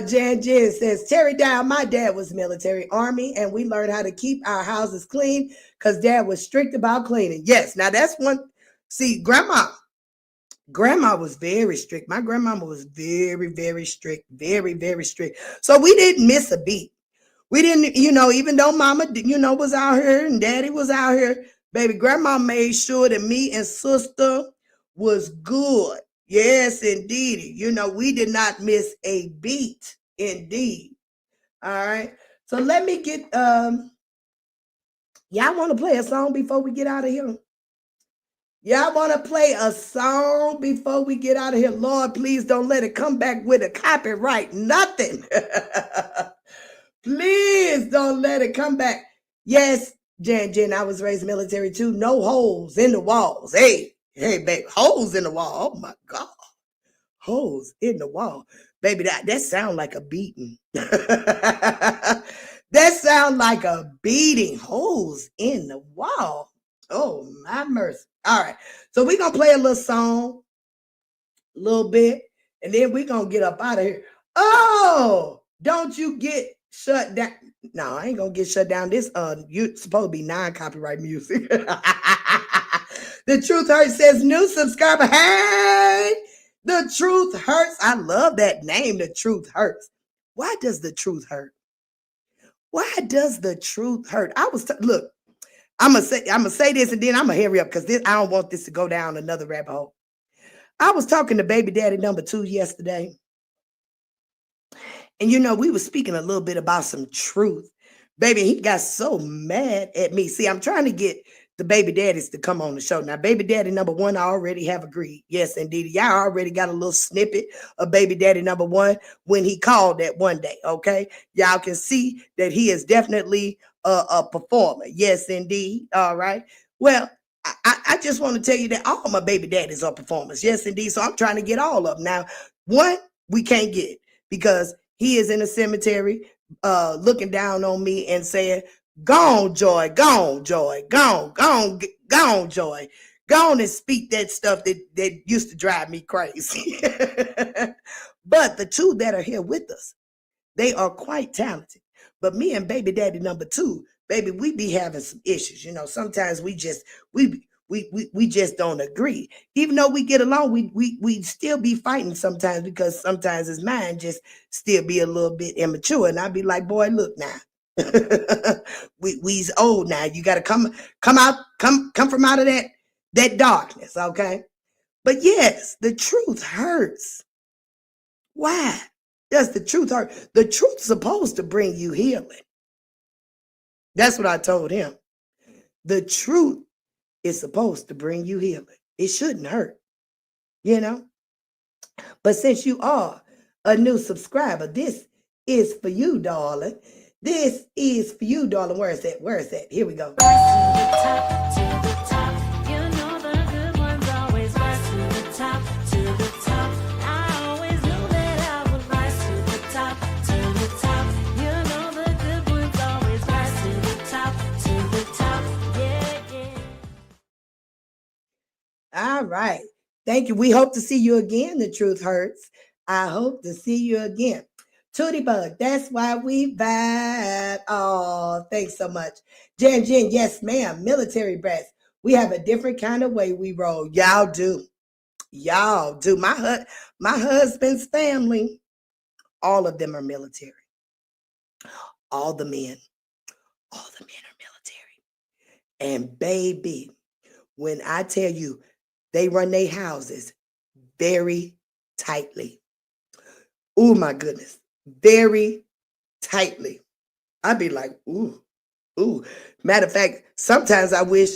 Jan says, Terry Down, my dad was military army, and we learned how to keep our houses clean because dad was strict about cleaning. Yes, now that's one. See, grandma was very strict. My grandmama was very, very strict, very, very strict. So we didn't miss a beat. We didn't, even though mama, was out here and daddy was out here, baby, grandma made sure that me and sister was good. Yes, indeed. We did not miss a beat. Indeed. All right. So let me get, y'all want to play a song before we get out of here? Y'all want to play a song before we get out of here? Lord, please don't let it come back with a copyright. Nothing. Please don't let it come back. Yes, Jen, I was raised military too. No holes in the walls. Hey, baby, holes in the wall. Oh my God. Holes in the wall. Baby, that sound like a beating. That sound like a beating. Holes in the wall. Oh, my mercy. All right. So we're going to play a little song, a little bit, and then we're going to get up out of here. Oh, don't you get shut down. No, I ain't going to get shut down. This you supposed to be non-copyright music. The Truth Hurts says, new subscriber. Hey, The Truth Hurts. I love that name, The Truth Hurts. Why does the truth hurt? Why does the truth hurt? Look. I'm gonna say this and then I'm gonna hurry up because I don't want this to go down another rabbit hole. I was talking to baby daddy number 2 yesterday. And we were speaking a little bit about some truth. Baby, he got so mad at me. See, I'm trying to get the baby daddies to come on the show. Now, baby daddy number 1, I already have agreed. Yes, indeed. Y'all already got a little snippet of baby daddy number 1 when he called that one day, okay? Y'all can see that he is definitely a performer. Yes, indeed. All right. Well, I just want to tell you that all my baby daddies are performers. Yes, indeed. So I'm trying to get all of them. Now, one, we can't get because he is in a cemetery looking down on me and saying, gone, Joy, gone, Joy, gone, Joy. Go on and speak that stuff that used to drive me crazy. But the 2 that are here with us, they are quite talented. But me and baby daddy number 2, baby, we be having some issues. Sometimes we We just don't agree. Even though we get along, we still be fighting sometimes because sometimes his mind just still be a little bit immature. And I'd be like, boy, look now. We's old now. You gotta come from out of that darkness, okay? But yes, the truth hurts. Why does the truth hurt? The truth's supposed to bring you healing. That's what I told him. The truth is supposed to bring you healing. It shouldn't hurt, you know? But since you are a new subscriber, this is for you, darling. This is for you, darling. Where is that? Where is that? Here we go. All right. Thank you. We hope to see you again. The truth hurts. I hope to see you again. Tootie Bug, that's why we vibe. Oh, thanks so much. Jen, yes, ma'am. Military brats. We have a different kind of way we roll. Y'all do. Y'all do. My husband's family, all of them are military. All the men are military. And baby, when I tell you, they run their houses very tightly. Oh my goodness. Very tightly. I'd be like, ooh. Matter of fact, sometimes I wish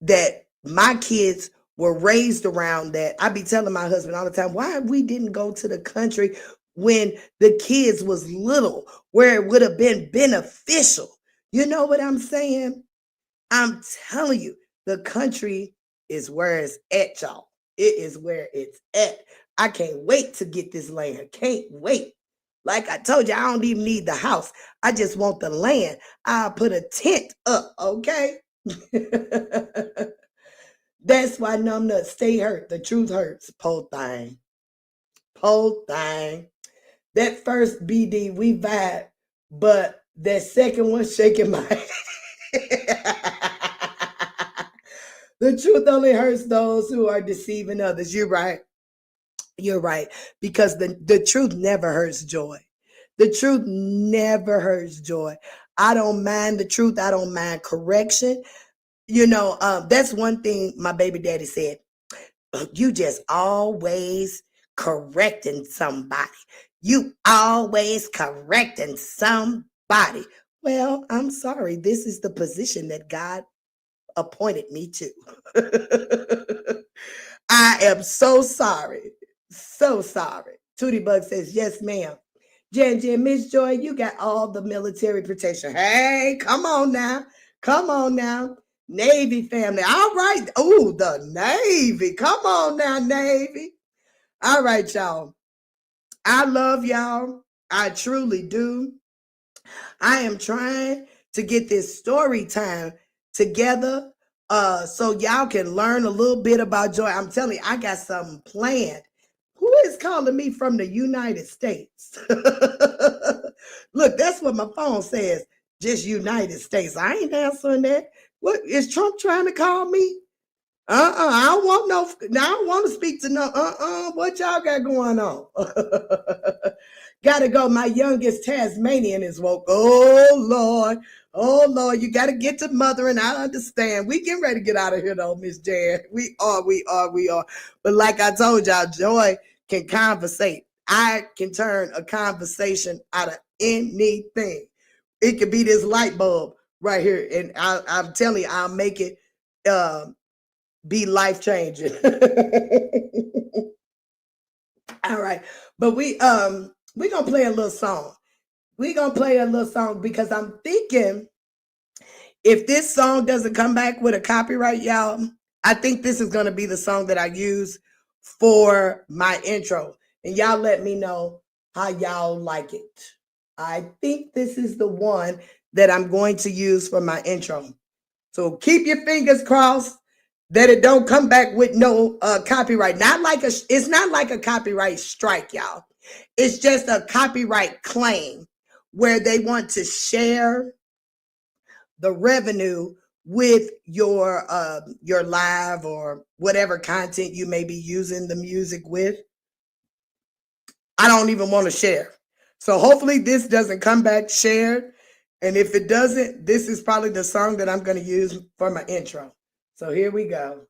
that my kids were raised around that. I'd be telling my husband all the time, why we didn't go to the country when the kids was little, where it would have been beneficial. You know what I'm saying? I'm telling you, the country is where it's at, y'all. It is where it's at. I can't wait to get this land. Can't wait. Like I told you, I don't even need the house. I just want the land. I'll put a tent up, okay? That's why numbnuts stay hurt. The truth hurts. Po thing. That first BD, we vibe, but that second one shaking my head. The truth only hurts those who are deceiving others. You're right. You're right. Because the truth never hurts joy. The truth never hurts joy. I don't mind the truth. I don't mind correction. You know, that's one thing my baby daddy said. You just always correcting somebody. You always correcting somebody. Well, I'm sorry. This is the position that God appointed me to. I am so sorry. So sorry. Tootie Bug says, yes, ma'am. Jen, Miss Joy, you got all the military protection. Hey, come on now. Come on now. Navy family. All right. Oh, the Navy. Come on now, Navy. All right, y'all. I love y'all. I truly do. I am trying to get this story time together so y'all can learn a little bit about joy. I'm telling you, I got something planned. Who is calling me from the United States? Look, that's what my phone says. Just United States. I ain't answering that. What is Trump trying to call me? I don't want no. I don't want to speak to no. What y'all got going on? Gotta go. My youngest Tasmanian is woke. Oh Lord, you gotta get to mothering. I understand. We getting ready to get out of here though, Miss Jan. We are. But like I told y'all, Joy can conversate. I can turn a conversation out of anything. It could be this light bulb right here, and I'm telling you, I'll make it be life changing. All right, but we're gonna play a little song. We're gonna play a little song because I'm thinking if this song doesn't come back with a copyright, y'all, I think this is gonna be the song that I use for my intro. And y'all let me know how y'all like it. I think this is the one that I'm going to use for my intro. So keep your fingers crossed that it don't come back with no copyright. It's not like a copyright strike, y'all. It's just a copyright claim where they want to share the revenue with your live or whatever content you may be using the music with. I don't even want to share. So hopefully this doesn't come back shared. And if it doesn't, this is probably the song that I'm going to use for my intro. So here we go.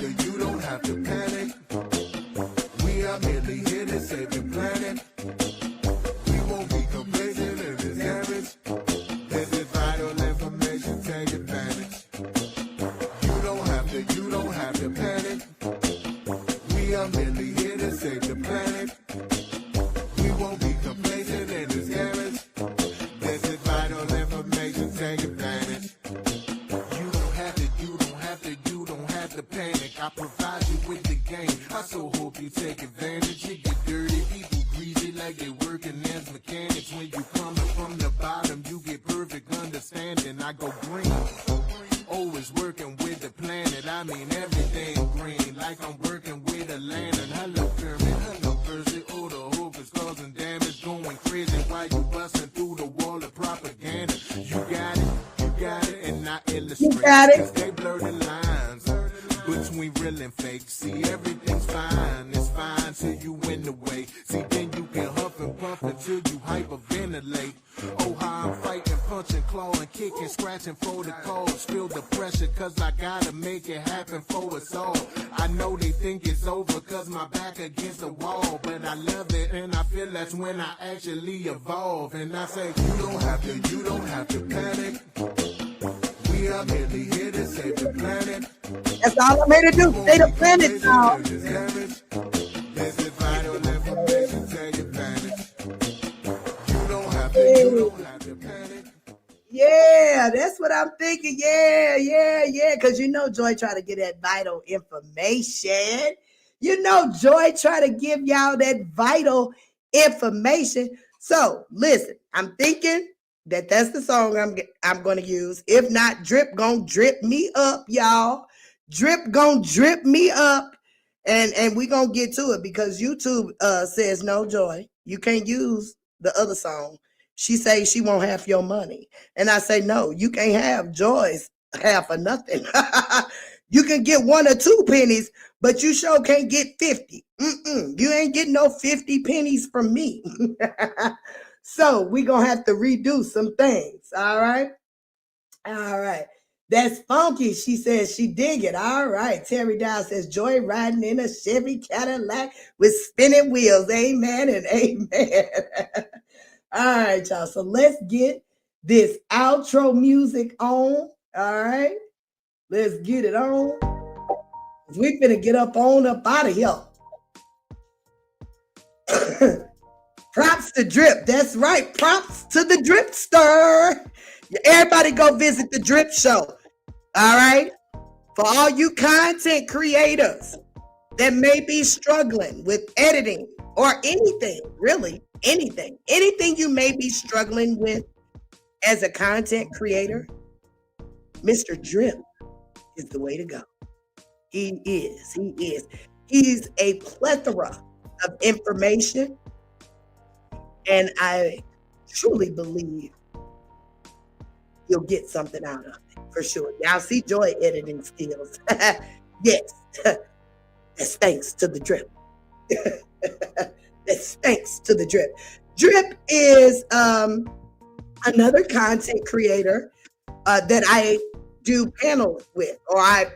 You don't have to panic. We are merely here to save the planet. We won't be complacent in this damage. This is vital information, take advantage. You don't have to panic. We are merely here to save the planet. We won't be complacent in this damage. This is vital information, take advantage. You don't have to panic. I provide you with the game. I so hope you take advantage. You get dirty, people greasy like they working as mechanics. When you coming from the bottom, you get perfect understanding. I go green, always working with the planet. I mean everything green, like I'm working with a lantern. Hello Kermit, hello Percy. Oh, the hope is causing damage, going crazy while you busting through the wall of propaganda. You got it, and I illustrate. You got it. 'Cause they blur the lines between real and fake. See, everything's fine, it's fine till you in the way. See, then you can huff and puff until you hyperventilate. Oh, how I'm fighting, punching, clawing, kicking, scratching for the cause. Feel the pressure, cause I gotta make it happen for us all. I know they think it's over, cause my back against the wall. But I love it, and I feel that's when I actually evolve. And I say, you don't have to panic. We are merely here to save the planet. That's all I'm here to do. Save the planet, y'all. This is vital information, take advantage. You don't have to panic. Yeah, that's what I'm thinking. Yeah. Because Joy try to get that vital information. Joy try to give y'all that vital information. So listen, I'm thinking that's the song I'm going to use. If not, Drip gonna drip me up, y'all. Drip gonna drip me up. And we gonna get to it because YouTube says no, Joy. You can't use the other song. She says she won't have your money. And I say, no, you can't have Joy's half or nothing. You can get 1 or 2 pennies, but you sure can't get 50. You ain't getting no 50 pennies from me. So we gonna have to redo some things. All right. That's funky. She says she dig it. All right. Terry Dow says Joy riding in a Chevy Cadillac with spinning wheels. Amen and amen. All right, y'all. So let's get this outro music on. All right. Let's get it on. We finna get up out of here. Props to Drip. That's right. Props to the Dripster. Everybody go visit the Drip Show. All right. For all you content creators that may be struggling with editing or anything, really anything you may be struggling with as a content creator, Mr. Drip is the way to go. He is. He's a plethora of information. And I truly believe you'll get something out of it for sure. Y'all see Joy editing skills. Yes. That's thanks to the Drip. That's thanks to the Drip. Drip is another content creator that I do panels with, or I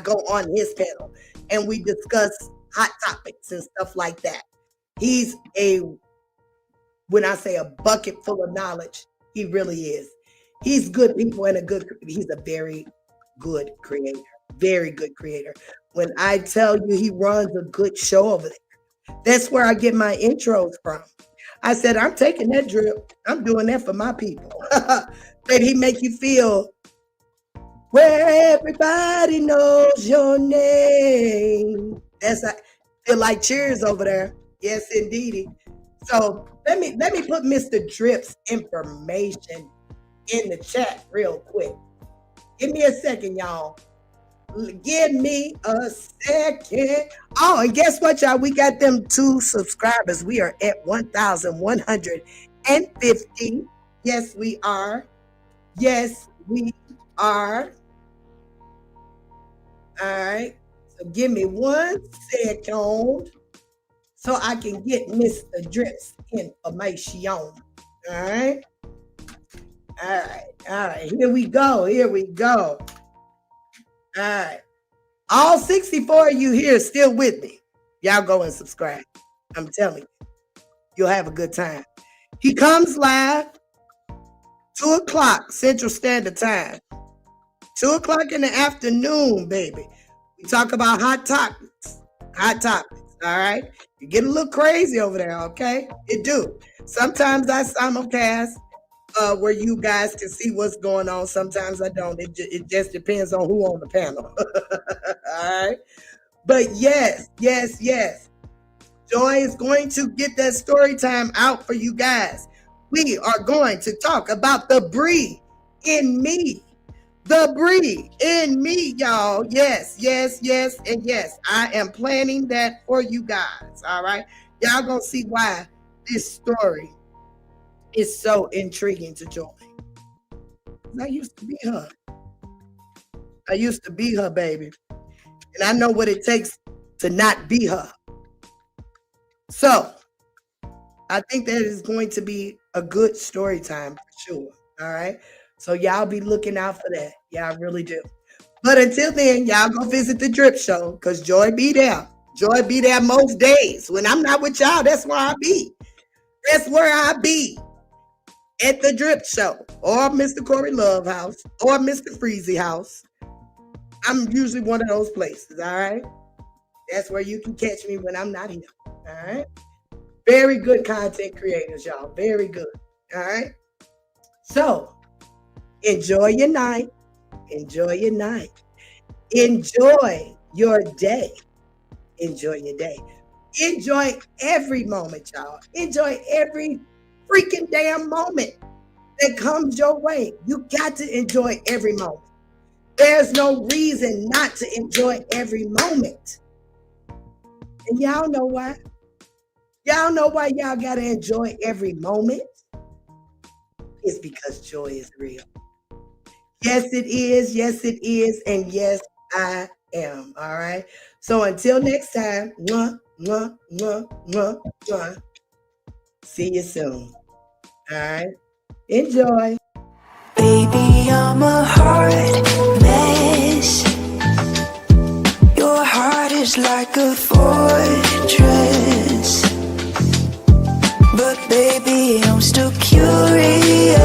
go on his panel and we discuss hot topics and stuff like that. He's when I say a bucket full of knowledge, he really is. He's good people and he's a very good creator. Very good creator. When I tell you he runs a good show over there, that's where I get my intros from. I said, I'm taking that Drip. I'm doing that for my people. That he make you feel where everybody knows your name. That's feel like cheers over there. Yes, indeedy. So let me put Mr. Drip's information in the chat real quick. Give me a second, y'all. Give me a second. Oh, and guess what, y'all? We got them 2 subscribers. We are at 1,150. Yes, we are. Yes, we are. All right. So give me 1 second so I can get Mr. Drip's information. All right. All right. All right. Here we go. Here we go. All right. All 64 of you here still with me. Y'all go and subscribe. I'm telling you. You'll have a good time. He comes live 2 o'clock Central Standard Time. 2 o'clock in the afternoon, baby. We talk about hot topics. Hot topics. All right. You get a little crazy over there, okay? It do. Sometimes I simulcast where you guys can see what's going on. Sometimes I don't. It just depends on who on the panel. All right. But yes. Joy is going to get that story time out for you guys. We are going to talk about the Bree in me. The Bree in me, y'all. Yes, and yes. I am planning that for you guys. All right. Y'all gonna see why this story is so intriguing to Joy. I used to be her. I used to be her, baby. And I know what it takes to not be her. So I think that is going to be a good story time for sure. All right. So y'all be looking out for that. Y'all really do. But until then, y'all go visit the Drip Show because Joy be there. Joy be there most days. When I'm not with y'all, that's where I be. That's where I be. At the Drip Show or Mr. Corey Love House or Mr. Freezy House. I'm usually one of those places. All right. That's where you can catch me when I'm not here. All right. Very good content creators, y'all. Very good. All right. So enjoy your night. Enjoy your night. Enjoy your day. Enjoy your day. Enjoy every moment, y'all. Enjoy every freaking damn moment that comes your way. You got to enjoy every moment. There's no reason not to enjoy every moment. And y'all know why? Y'all know why y'all got to enjoy every moment? It's because joy is real. Yes, it is. Yes, it is. And yes, I am. All right. So until next time, see you soon. All right. Enjoy. Baby, I'm a hard mess. Your heart is like a fortress. But baby, I'm still curious.